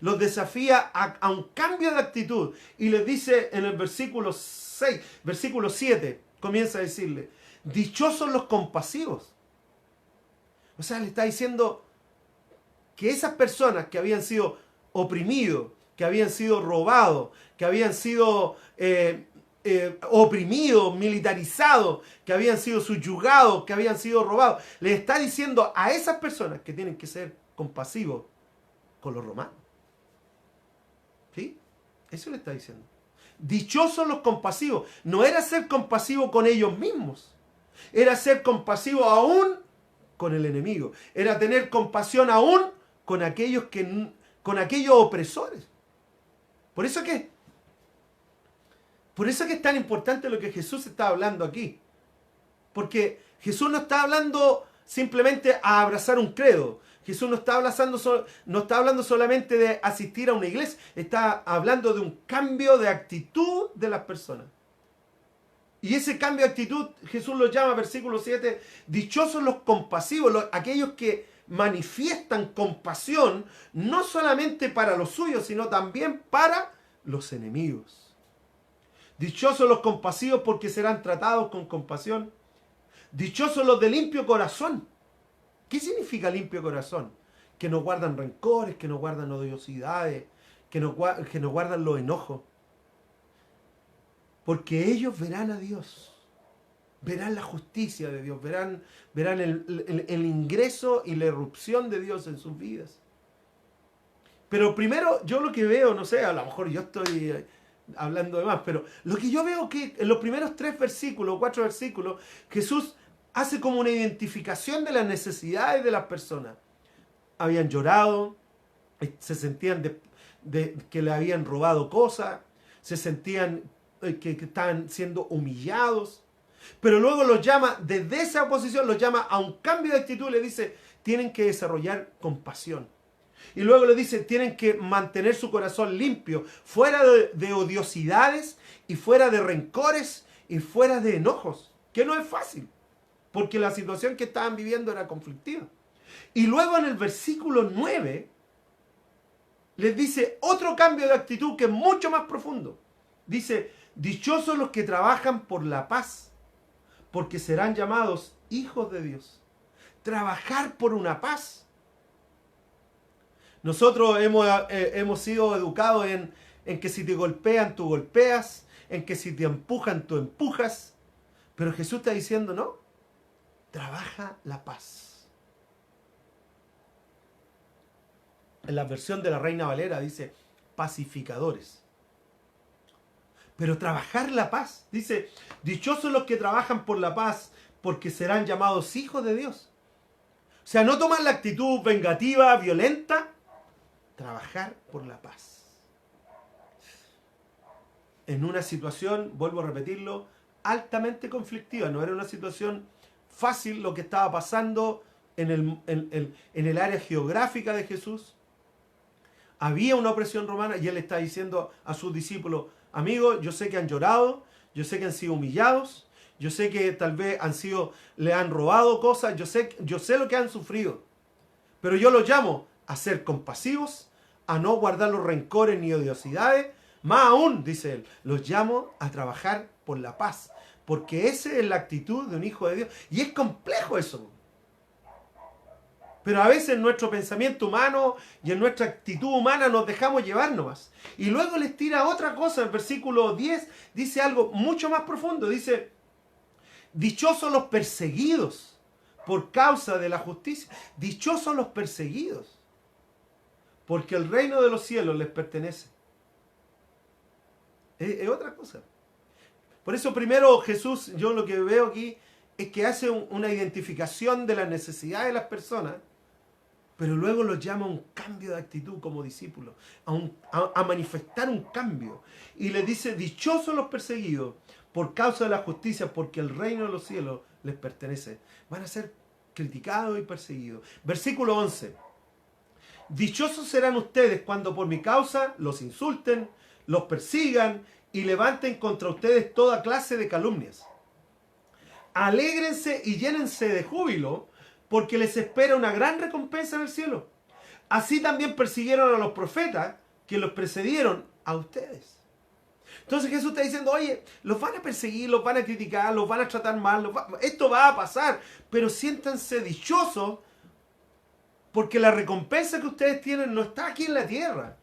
Speaker 1: Los desafía a un cambio de actitud. Y les dice en el versículo 7, comienza a decirle, dichosos los compasivos. O sea, le está diciendo que esas personas que habían sido oprimidos, que habían sido robados, que habían sido oprimidos, militarizados, que habían sido subyugados, que habían sido robados, le está diciendo a esas personas que tienen que ser compasivos con los romanos. ¿Sí? Eso le está diciendo. Dichosos los compasivos. No era ser compasivo con ellos mismos. Era ser compasivo aún con el enemigo. Era tener compasión aún con aquellos opresores. Por eso que es tan importante lo que Jesús está hablando aquí. Porque Jesús no está hablando simplemente a abrazar un credo. Jesús no está hablando solamente de asistir a una iglesia. Está hablando de un cambio de actitud de las personas. Y ese cambio de actitud, Jesús lo llama, versículo 7, dichosos los compasivos, aquellos que manifiestan compasión, no solamente para los suyos, sino también para los enemigos. Dichosos los compasivos porque serán tratados con compasión. Dichosos los de limpio corazón. ¿Qué significa limpio corazón? Que no guardan rencores, que no guardan odiosidades, que no guardan los enojos. Porque ellos verán a Dios. Verán la justicia de Dios, verán el ingreso y la irrupción de Dios en sus vidas. Pero primero, yo lo que veo, no sé, a lo mejor yo estoy hablando de más, pero lo que yo veo que en los primeros 3 versículos, 4 versículos, Jesús hace como una identificación de las necesidades de las personas. Habían llorado, se sentían que le habían robado cosas, se sentían que estaban siendo humillados. Pero luego los llama, desde esa posición, los llama a un cambio de actitud y le dice, tienen que desarrollar compasión. Y luego le dice, tienen que mantener su corazón limpio, fuera de odiosidades y fuera de rencores y fuera de enojos, que no es fácil, porque la situación que estaban viviendo era conflictiva. Y luego en el versículo 9, les dice otro cambio de actitud que es mucho más profundo. Dice, dichosos los que trabajan por la paz, porque serán llamados hijos de Dios. Trabajar por una paz. Nosotros hemos sido educados en que si te golpean, tú golpeas, en que si te empujan, tú empujas. Pero Jesús está diciendo, no, trabaja la paz. En la versión de la Reina Valera dice, pacificadores. Pero trabajar la paz, dice, dichosos los que trabajan por la paz, porque serán llamados hijos de Dios. O sea, no tomar la actitud vengativa, violenta, trabajar por la paz. En una situación, vuelvo a repetirlo, altamente conflictiva. No era una situación fácil lo que estaba pasando en el área geográfica de Jesús. Había una opresión romana y él está diciendo a sus discípulos, amigos, yo sé que han llorado, yo sé que han sido humillados, yo sé que tal vez le han robado cosas, yo sé lo que han sufrido. Pero yo los llamo a ser compasivos, a no guardar los rencores ni odiosidades. Más aún, dice él, los llamo a trabajar por la paz. Porque esa es la actitud de un hijo de Dios. Y es complejo eso. Pero a veces en nuestro pensamiento humano y en nuestra actitud humana nos dejamos llevar nomás. Y luego les tira otra cosa. El versículo 10 dice algo mucho más profundo. Dice, dichosos los perseguidos por causa de la justicia. Dichosos los perseguidos, porque el reino de los cielos les pertenece. Es otra cosa. Por eso primero Jesús, yo lo que veo aquí es que hace una identificación de las necesidades de las personas, pero luego los llama a un cambio de actitud como discípulos, a manifestar un cambio. Y les dice, dichosos los perseguidos por causa de la justicia, porque el reino de los cielos les pertenece. Van a ser criticados y perseguidos. Versículo 11. Dichosos serán ustedes cuando por mi causa los insulten, los persigan y levanten contra ustedes toda clase de calumnias. Alégrense y llénense de júbilo, porque les espera una gran recompensa en el cielo. Así también persiguieron a los profetas que los precedieron a ustedes. Entonces Jesús está diciendo, oye, los van a perseguir, los van a criticar, los van a tratar mal, esto va a pasar, pero siéntanse dichosos, porque la recompensa que ustedes tienen no está aquí en la tierra.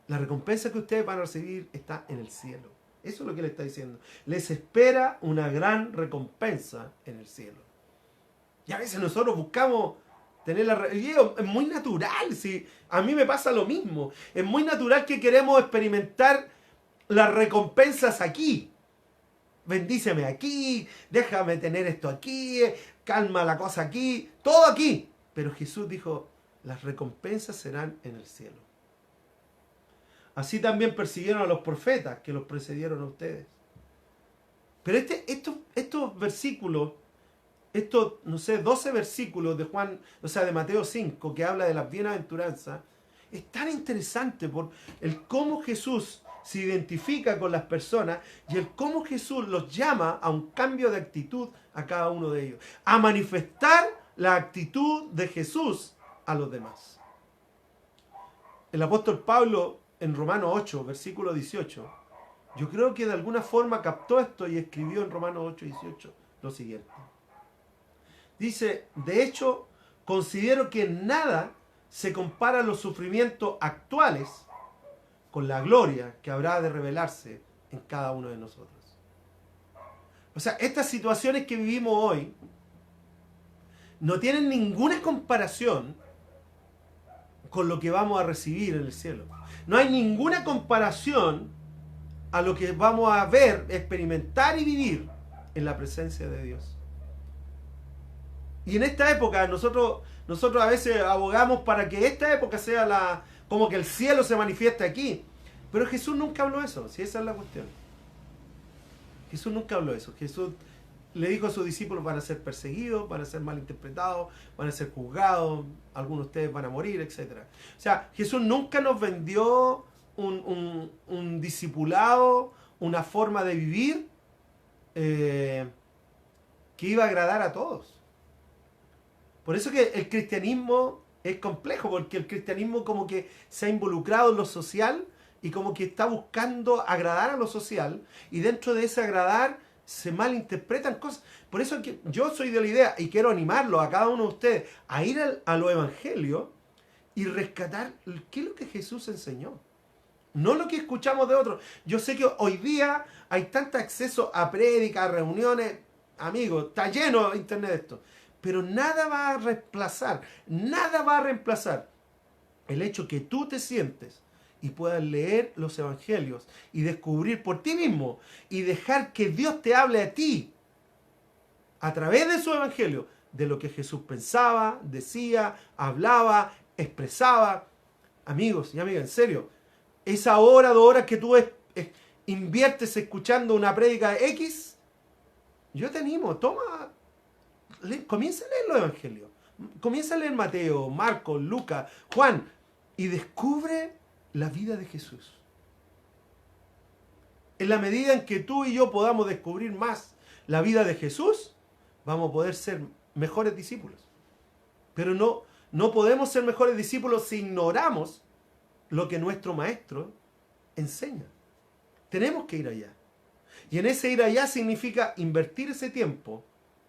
Speaker 1: La recompensa que ustedes van a recibir está en el cielo. Eso es lo que le está diciendo. Les espera una gran recompensa en el cielo. Y a veces nosotros buscamos tener es muy natural. ¿Sí? A mí me pasa lo mismo. Es muy natural que queremos experimentar las recompensas aquí. Bendíceme aquí, déjame tener esto aquí, calma la cosa aquí, todo aquí. Pero Jesús dijo, las recompensas serán en el cielo. Así también persiguieron a los profetas que los precedieron a ustedes. Pero estos versículos, estos, 12 versículos de de Mateo 5, que habla de las bienaventuranzas, es tan interesante por el cómo Jesús se identifica con las personas y el cómo Jesús los llama a un cambio de actitud a cada uno de ellos. A manifestar la actitud de Jesús a los demás. El apóstol Pablo, en Romanos 8, versículo 18, yo creo que de alguna forma captó esto y escribió en Romanos 8:18 lo siguiente. Dice, de hecho, considero que nada se compara a los sufrimientos actuales con la gloria que habrá de revelarse en cada uno de nosotros. O sea, estas situaciones que vivimos hoy no tienen ninguna comparación con lo que vamos a recibir en el cielo. No hay ninguna comparación a lo que vamos a ver, experimentar y vivir en la presencia de Dios. Y en esta época nosotros a veces abogamos para que esta época sea como que el cielo se manifieste aquí. Pero Jesús nunca habló eso, si esa es la cuestión. Jesús nunca habló eso. Jesús le dijo a sus discípulos: van a ser perseguidos, van a ser malinterpretados, van a ser juzgados, algunos de ustedes van a morir, etc. O sea, Jesús nunca nos vendió un discipulado, una forma de vivir que iba a agradar a todos. Por eso que el cristianismo es complejo, porque el cristianismo como que se ha involucrado en lo social y como que está buscando agradar a lo social, y dentro de ese agradar se malinterpretan cosas. Por eso que yo soy de la idea, y quiero animarlo a cada uno de ustedes a ir a los evangelios y rescatar qué es lo que Jesús enseñó, no lo que escuchamos de otros. Yo sé que hoy día hay tanto acceso a prédicas, a reuniones, amigos, está lleno internet de esto, pero nada va a reemplazar el hecho que tú te sientes y puedas leer los evangelios y descubrir por ti mismo y dejar que Dios te hable a ti a través de su evangelio, de lo que Jesús pensaba, decía, hablaba, expresaba. Amigos y amigas, en serio, esa hora, 2 horas que tú inviertes escuchando una prédica X, yo te animo, comienza a leer los evangelios, comienza a leer Mateo, Marcos, Lucas, Juan, y descubre la vida de Jesús. En la medida en que tú y yo podamos descubrir más la vida de Jesús, vamos a poder ser mejores discípulos. Pero no podemos ser mejores discípulos si ignoramos lo que nuestro maestro enseña. Tenemos que ir allá. Y en ese ir allá significa invertir ese tiempo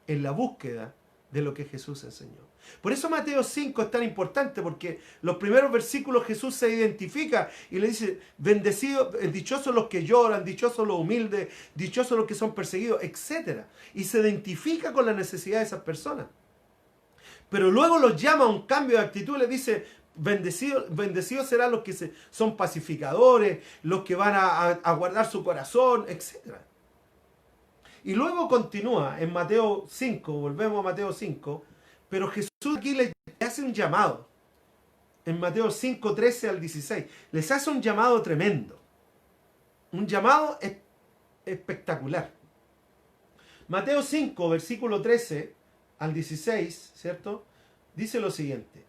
Speaker 1: en la búsqueda de lo que Jesús enseñó. Por eso Mateo 5 es tan importante, porque los primeros versículos Jesús se identifica y le dice: bendecidos, dichosos los que lloran, dichosos los humildes, dichosos los que son perseguidos, etc. Y se identifica con la necesidad de esas personas. Pero luego los llama a un cambio de actitud, le dice: bendecidos serán los que son pacificadores, los que van a guardar su corazón, etc. Y luego continúa en Mateo 5, volvemos a Mateo 5, pero Jesús aquí le hace un llamado. En Mateo 5, 13 al 16, les hace un llamado tremendo. Un llamado espectacular. Mateo 5, versículo 13 al 16, ¿cierto? Dice lo siguiente: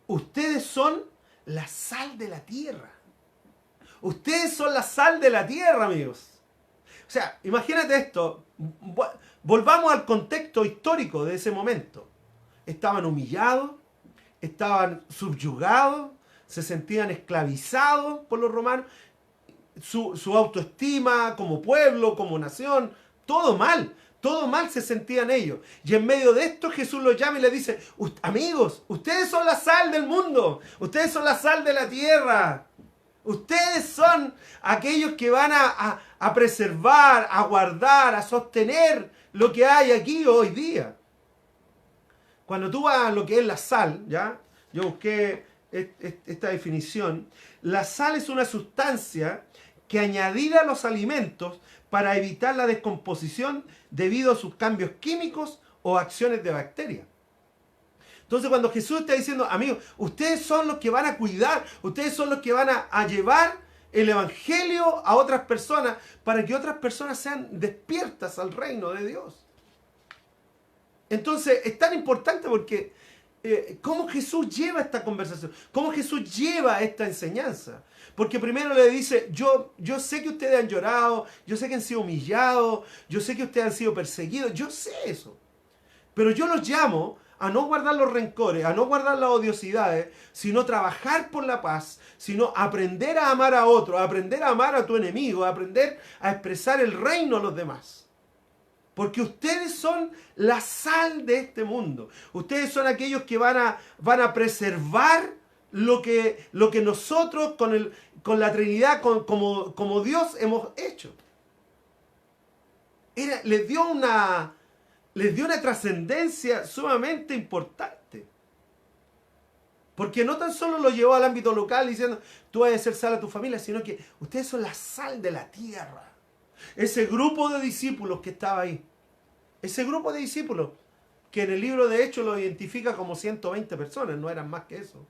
Speaker 1: ustedes son la sal de la tierra. Ustedes son la sal de la tierra, amigos. O sea, imagínate esto. Volvamos al contexto histórico de ese momento. Estaban humillados, estaban subyugados, se sentían esclavizados por los romanos. Su autoestima como pueblo, como nación, todo mal se sentían ellos. Y en medio de esto Jesús los llama y les dice: amigos, ustedes son la sal del mundo, ustedes son la sal de la tierra. Ustedes son aquellos que van a preservar, a guardar, a sostener lo que hay aquí hoy día. Cuando tú vas a lo que es la sal, ¿ya? Yo busqué esta definición. La sal es una sustancia que añadida a los alimentos para evitar la descomposición debido a sus cambios químicos o acciones de bacterias. Entonces, cuando Jesús está diciendo: amigos, ustedes son los que van a cuidar, ustedes son los que van a llevar el evangelio a otras personas para que otras personas sean despiertas al reino de Dios. Entonces, es tan importante porque cómo Jesús lleva esta conversación, cómo Jesús lleva esta enseñanza. Porque primero le dice: yo sé que ustedes han llorado, yo sé que han sido humillados, yo sé que ustedes han sido perseguidos, yo sé eso. Pero yo los llamo a no guardar los rencores, a no guardar las odiosidades, sino trabajar por la paz, sino aprender a amar a otro, aprender a amar a tu enemigo, aprender a expresar el reino a los demás. Porque ustedes son la sal de este mundo. Ustedes son aquellos que van a preservar lo que nosotros con la Trinidad, como Dios hemos hecho. Les dio una trascendencia sumamente importante. Porque no tan solo lo llevó al ámbito local diciendo, tú vas a ser sal a tu familia, sino que ustedes son la sal de la tierra. Ese grupo de discípulos que estaba ahí. Ese grupo de discípulos que en el libro de Hechos lo identifica como 120 personas, no eran más que eso.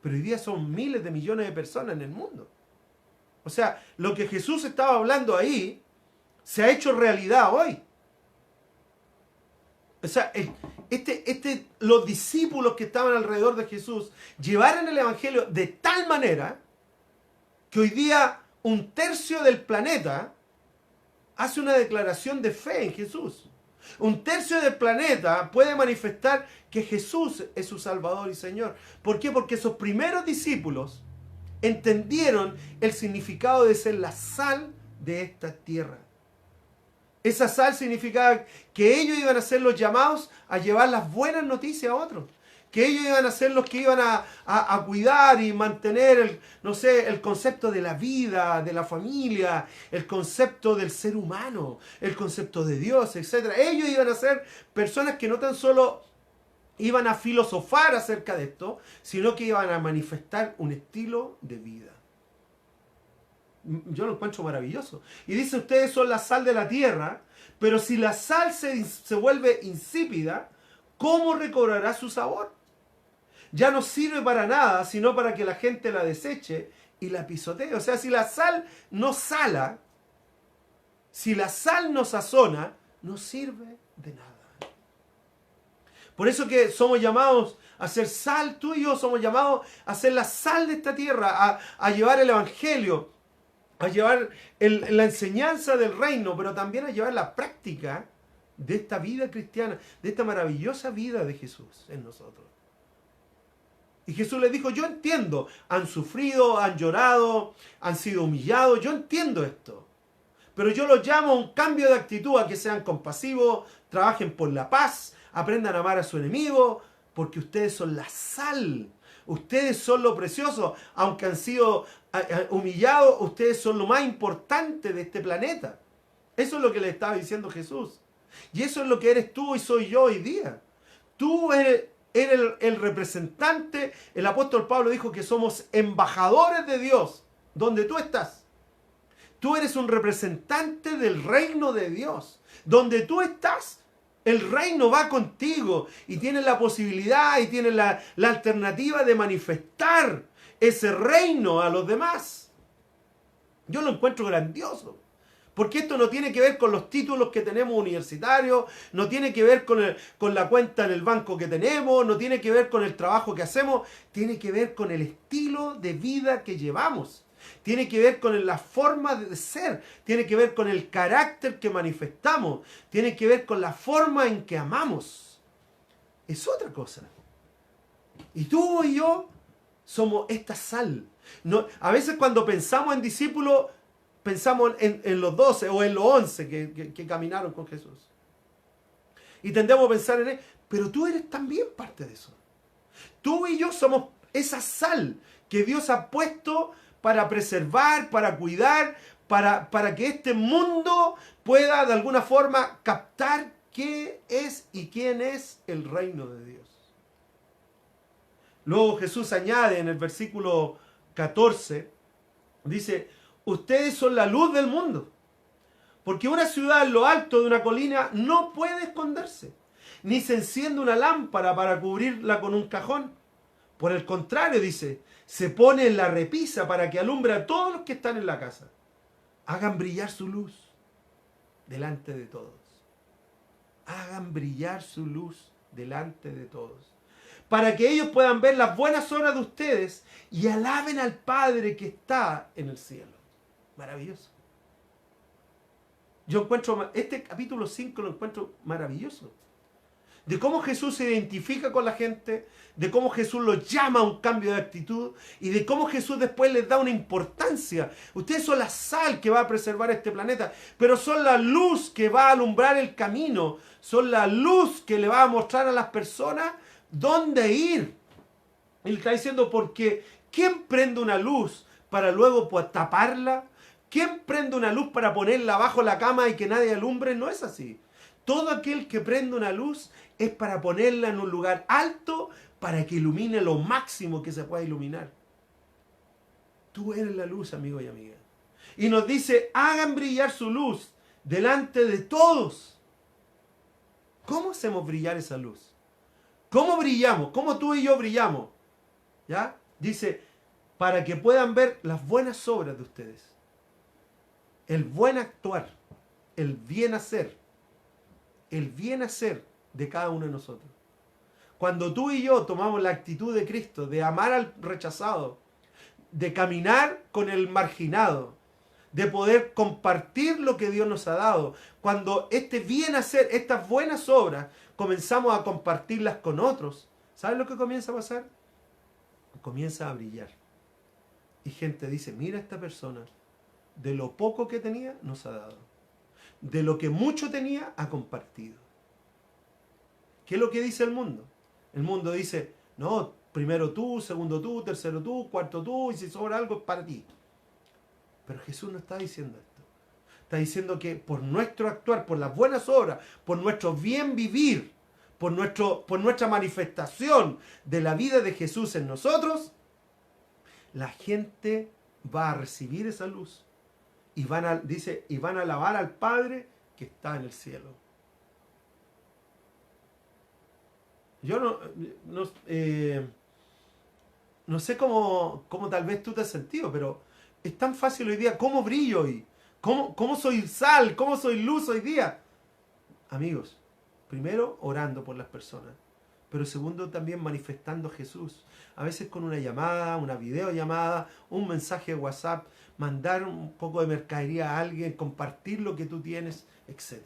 Speaker 1: Pero hoy día son miles de millones de personas en el mundo. O sea, lo que Jesús estaba hablando ahí se ha hecho realidad hoy. O sea, los discípulos que estaban alrededor de Jesús llevaron el Evangelio de tal manera que hoy día 1/3 del planeta hace una declaración de fe en Jesús. 1/3 del planeta puede manifestar que Jesús es su Salvador y Señor. ¿Por qué? Porque esos primeros discípulos entendieron el significado de ser la sal de esta tierra. Esa sal significaba que ellos iban a ser los llamados a llevar las buenas noticias a otros. Que ellos iban a ser los que iban a cuidar y mantener el concepto de la vida, de la familia, el concepto del ser humano, el concepto de Dios, etc. Ellos iban a ser personas que no tan solo iban a filosofar acerca de esto, sino que iban a manifestar un estilo de vida. Yo lo encuentro maravilloso. Y dice, ustedes son la sal de la tierra, pero si la sal se vuelve insípida, ¿cómo recobrará su sabor? Ya no sirve para nada, sino para que la gente la deseche y la pisotee. O sea, si la sal no sala, si la sal no sazona, no sirve de nada. Por eso que somos llamados a ser sal, tú y yo somos llamados a ser la sal de esta tierra, a llevar el Evangelio, a llevar la enseñanza del reino, pero también a llevar la práctica de esta vida cristiana, de esta maravillosa vida de Jesús en nosotros. Y Jesús les dijo, yo entiendo, han sufrido, han llorado, han sido humillados, yo entiendo esto. Pero yo los llamo a un cambio de actitud, a que sean compasivos, trabajen por la paz, aprendan a amar a su enemigo, porque ustedes son la sal. Ustedes son lo precioso, aunque han sido humillados, ustedes son lo más importante de este planeta. Eso es lo que le estaba diciendo Jesús. Y eso es lo que eres tú y soy yo hoy día. Tú eres el representante. El apóstol Pablo dijo que somos embajadores de Dios, donde tú estás. Tú eres un representante del reino de Dios. Donde tú estás, el reino va contigo y tienes la posibilidad y tienes la alternativa de manifestar ese reino a los demás. Yo lo encuentro grandioso. Porque esto no tiene que ver con los títulos que tenemos universitarios, no tiene que ver con la cuenta en el banco que tenemos, no tiene que ver con el trabajo que hacemos, tiene que ver con el estilo de vida que llevamos. Tiene que ver con la forma de ser, tiene que ver con el carácter que manifestamos, tiene que ver con la forma en que amamos. Es otra cosa. Y tú y yo somos esta sal. No, a veces cuando pensamos en discípulos, pensamos en los 12 o en los 11 que caminaron con Jesús. Y tendemos a pensar en él, pero tú eres también parte de eso. Tú y yo somos esa sal que Dios ha puesto para preservar, para cuidar, para que este mundo pueda de alguna forma captar qué es y quién es el reino de Dios. Luego Jesús añade en el versículo 14, dice, ustedes son la luz del mundo, porque una ciudad en lo alto de una colina no puede esconderse, ni se enciende una lámpara para cubrirla con un cajón. Por el contrario, dice, se pone en la repisa para que alumbre a todos los que están en la casa. Hagan brillar su luz delante de todos. Hagan brillar su luz delante de todos. Para que ellos puedan ver las buenas obras de ustedes y alaben al Padre que está en el cielo. Maravilloso. Yo encuentro, este capítulo 5 lo encuentro maravilloso. de cómo Jesús se identifica con la gente, de cómo Jesús los llama a un cambio de actitud y de cómo Jesús después les da una importancia. Ustedes son la sal que va a preservar este planeta, pero son la luz que va a alumbrar el camino, son la luz que le va a mostrar a las personas dónde ir. Él está diciendo, porque ¿quién prende una luz para luego taparla? ¿Quién prende una luz para ponerla bajo la cama y que nadie alumbre? No es así. Todo aquel que prende una luz es para ponerla en un lugar alto para que ilumine lo máximo que se pueda iluminar. Tú eres la luz, amigo y amiga. Y nos dice, hagan brillar su luz delante de todos. ¿Cómo hacemos brillar esa luz? ¿Cómo brillamos? ¿Cómo tú y yo brillamos? ¿Ya? Dice, para que puedan ver las buenas obras de ustedes. El buen actuar, el bien hacer de cada uno de nosotros. Cuando tú y yo tomamos la actitud de Cristo, de amar al rechazado, de caminar con el marginado, de poder compartir lo que Dios nos ha dado, cuando este bien hacer, estas buenas obras, comenzamos a compartirlas con otros, ¿sabes lo que comienza a pasar? Comienza a brillar. Y gente dice, mira esta persona, de lo poco que tenía, nos ha dado. De lo que mucho tenía, ha compartido. ¿Qué es lo que dice el mundo? El mundo dice, no, primero tú, segundo tú, tercero tú, cuarto tú, y si sobra algo es para ti. Pero Jesús no está diciendo esto. Está diciendo que por nuestro actuar, por las buenas obras, por nuestro bien vivir, por nuestra manifestación de la vida de Jesús en nosotros, la gente va a recibir esa luz y van a alabar al Padre que está en el cielo. Yo no sé cómo tal vez tú te has sentido, pero es tan fácil hoy día. ¿Cómo brillo hoy? ¿Cómo soy sal? ¿Cómo soy luz hoy día? Amigos, primero orando por las personas, pero segundo también manifestando a Jesús. A veces con una llamada, una videollamada, un mensaje de WhatsApp, mandar un poco de mercadería a alguien, compartir lo que tú tienes, etc.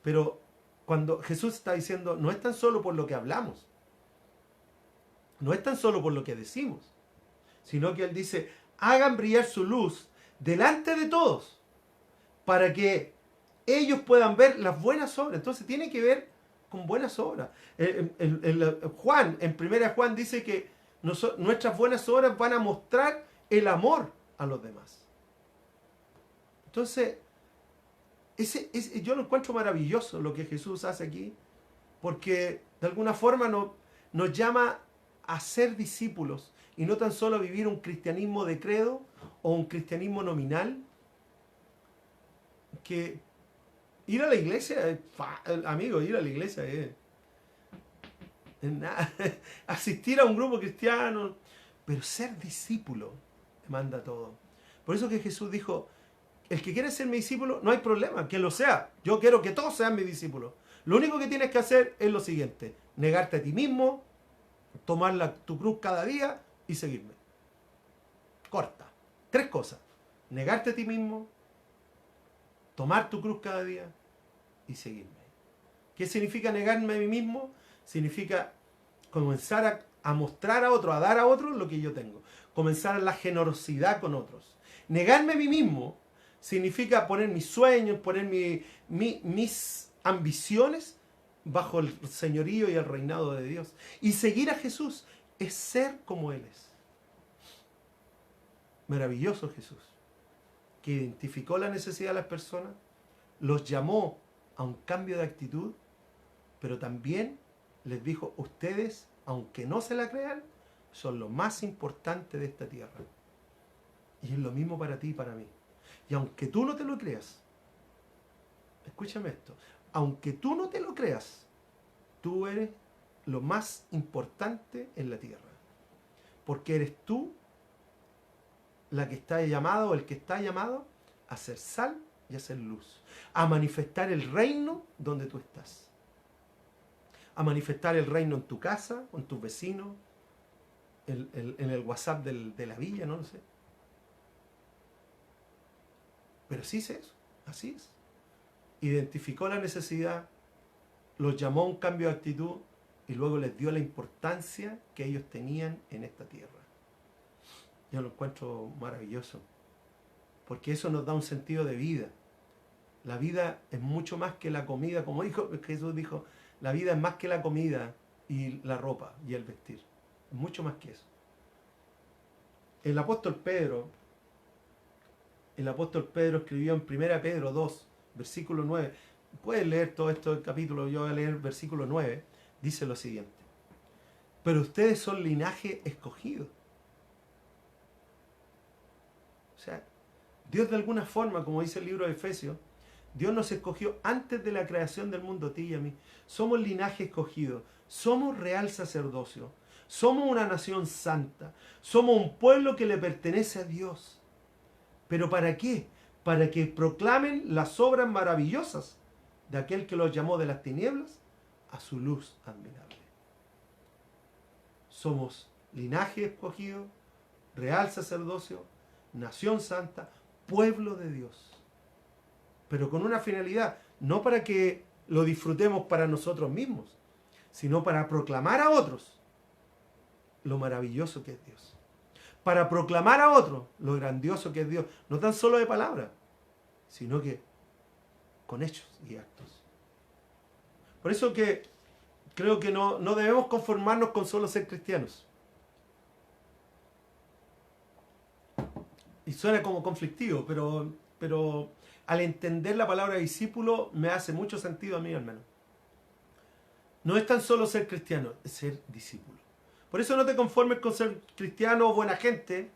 Speaker 1: Pero cuando Jesús está diciendo, no es tan solo por lo que hablamos, no es tan solo por lo que decimos, sino que Él dice, hagan brillar su luz delante de todos, para que ellos puedan ver las buenas obras. Entonces tiene que ver con buenas obras. Juan, en 1 Juan dice que nuestras buenas obras van a mostrar el amor a los demás. Entonces, yo lo encuentro maravilloso lo que Jesús hace aquí, porque de alguna forma nos llama a ser discípulos y no tan solo a vivir un cristianismo de credo o un cristianismo nominal, que ir a la iglesia, amigo, ir a la iglesia es nada. Asistir a un grupo cristiano, pero ser discípulo demanda todo. Por eso que Jesús dijo, el que quiere ser mi discípulo, no hay problema, que lo sea. Yo quiero que todos sean mis discípulos. Lo único que tienes que hacer es lo siguiente, negarte a ti mismo, tomar tu cruz cada día y seguirme. Corta. 3 cosas. Negarte a ti mismo, tomar tu cruz cada día y seguirme. ¿Qué significa negarme a mí mismo? Significa comenzar a mostrar a otros, a dar a otros lo que yo tengo. Comenzar la generosidad con otros. Negarme a mí mismo significa poner mis sueños, poner mis ambiciones bajo el señorío y el reinado de Dios. Y seguir a Jesús es ser como Él es. Maravilloso Jesús, que identificó la necesidad de las personas, los llamó a un cambio de actitud, pero también les dijo, ustedes, aunque no se la crean, son lo más importante de esta tierra. Y es lo mismo para ti y para mí. Y aunque tú no te lo creas, escúchame esto, aunque tú no te lo creas, tú eres lo más importante en la tierra. Porque eres tú la que está llamado, o el que está llamado a ser sal y a ser luz. A manifestar el reino donde tú estás. A manifestar el reino en tu casa, con tus vecinos, en el WhatsApp de la villa, no lo sé. Pero sí es eso, así es. Identificó la necesidad, los llamó a un cambio de actitud y luego les dio la importancia que ellos tenían en esta tierra. Yo lo encuentro maravilloso, porque eso nos da un sentido de vida. La vida es mucho más que la comida, como Jesús dijo, la vida es más que la comida y la ropa y el vestir. Es mucho más que eso. El apóstol Pedro escribió en 1 Pedro 2, versículo 9. Puedes leer todo esto del capítulo, yo voy a leer el versículo 9. Dice lo siguiente: pero ustedes son linaje escogido. O sea, Dios de alguna forma, como dice el libro de Efesios, Dios nos escogió antes de la creación del mundo, a ti y a mí. Somos linaje escogido, somos real sacerdocio, somos una nación santa, somos un pueblo que le pertenece a Dios. ¿Pero para qué? Para que proclamen las obras maravillosas de aquel que los llamó de las tinieblas a su luz admirable. Somos linaje escogido, real sacerdocio, nación santa, pueblo de Dios. Pero con una finalidad, no para que lo disfrutemos para nosotros mismos, sino para proclamar a otros lo maravilloso que es Dios. Para proclamar a otros lo grandioso que es Dios, no tan solo de palabras, sino que con hechos y actos. Por eso que creo que no debemos conformarnos con solo ser cristianos. Y suena como conflictivo, pero al entender la palabra discípulo me hace mucho sentido a mí al menos. No es tan solo ser cristiano, es ser discípulo. Por eso no te conformes con ser cristiano o buena gente,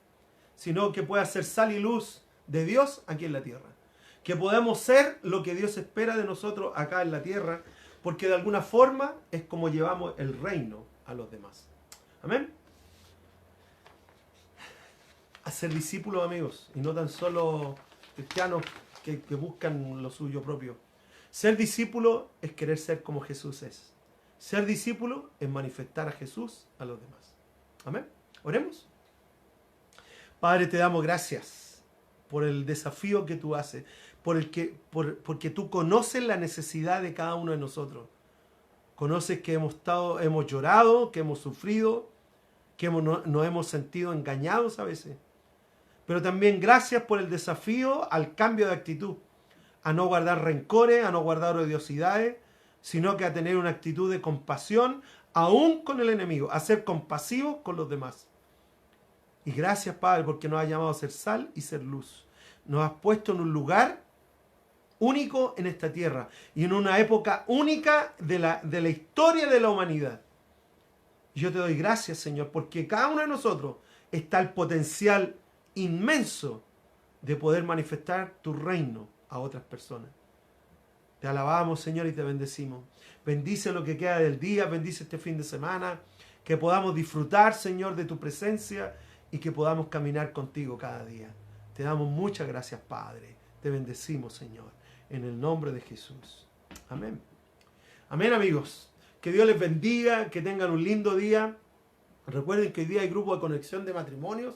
Speaker 1: sino que puedas ser sal y luz de Dios aquí en la tierra. Que podamos ser lo que Dios espera de nosotros acá en la tierra, porque de alguna forma es como llevamos el reino a los demás. Amén. A ser discípulos, amigos, y no tan solo cristianos que buscan lo suyo propio. Ser discípulo es querer ser como Jesús es. Ser discípulo es manifestar a Jesús a los demás. Amén. Oremos. Padre, te damos gracias por el desafío que tú haces, porque tú conoces la necesidad de cada uno de nosotros. Conoces que hemos llorado, que hemos sufrido, que nos hemos sentido engañados a veces. Pero también gracias por el desafío al cambio de actitud, a no guardar rencores, a no guardar odiosidades, sino que a tener una actitud de compasión aún con el enemigo, a ser compasivos con los demás. Y gracias, Padre, porque nos has llamado a ser sal y ser luz. Nos has puesto en un lugar único en esta tierra y en una época única de la historia de la humanidad. Y yo te doy gracias, Señor, porque cada uno de nosotros está el potencial inmenso de poder manifestar tu reino a otras personas. Te alabamos, Señor, y te bendecimos. Bendice lo que queda del día, bendice este fin de semana, que podamos disfrutar, Señor, de tu presencia y que podamos caminar contigo cada día. Te damos muchas gracias, Padre. Te bendecimos, Señor, en el nombre de Jesús. Amén. Amén, amigos. Que Dios les bendiga, que tengan un lindo día. Recuerden que hoy día hay grupo de conexión de matrimonios,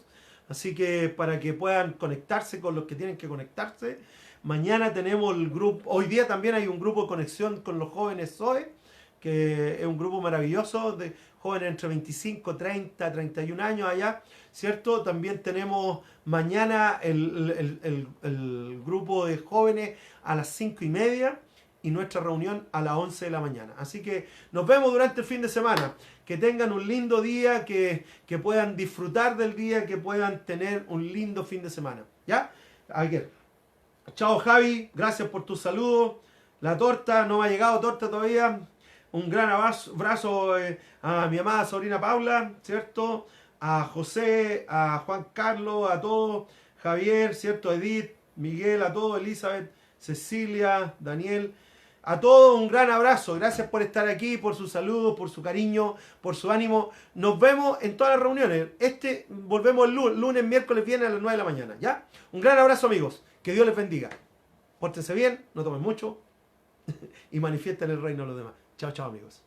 Speaker 1: así que para que puedan conectarse con los que tienen que conectarse. Mañana tenemos el grupo, hoy día también hay un grupo de conexión con los jóvenes Zoe, que es un grupo maravilloso de jóvenes entre 25, 30, 31 años allá, ¿cierto? También tenemos mañana el grupo de jóvenes a las 5:30 y nuestra reunión a las 11 de la mañana. Así que nos vemos durante el fin de semana. Que tengan un lindo día, que puedan disfrutar del día, que puedan tener un lindo fin de semana. ¿Ya? Ayer. Chao, Javi, gracias por tu saludo. La torta, no me ha llegado torta todavía. Un gran abrazo a mi amada sobrina Paula, ¿cierto? A José, a Juan Carlos, a todos. Javier, ¿cierto? Edith, Miguel, a todos. Elizabeth, Cecilia, Daniel. A todos un gran abrazo. Gracias por estar aquí, por su saludo, por su cariño, por su ánimo. Nos vemos en todas las reuniones. Volvemos el lunes, miércoles, viernes a las 9 de la mañana. ¿Ya? Un gran abrazo, amigos. Que Dios les bendiga. Pórtense bien, no tomen mucho y manifiesten el reino a los demás. Chao, chao, amigos.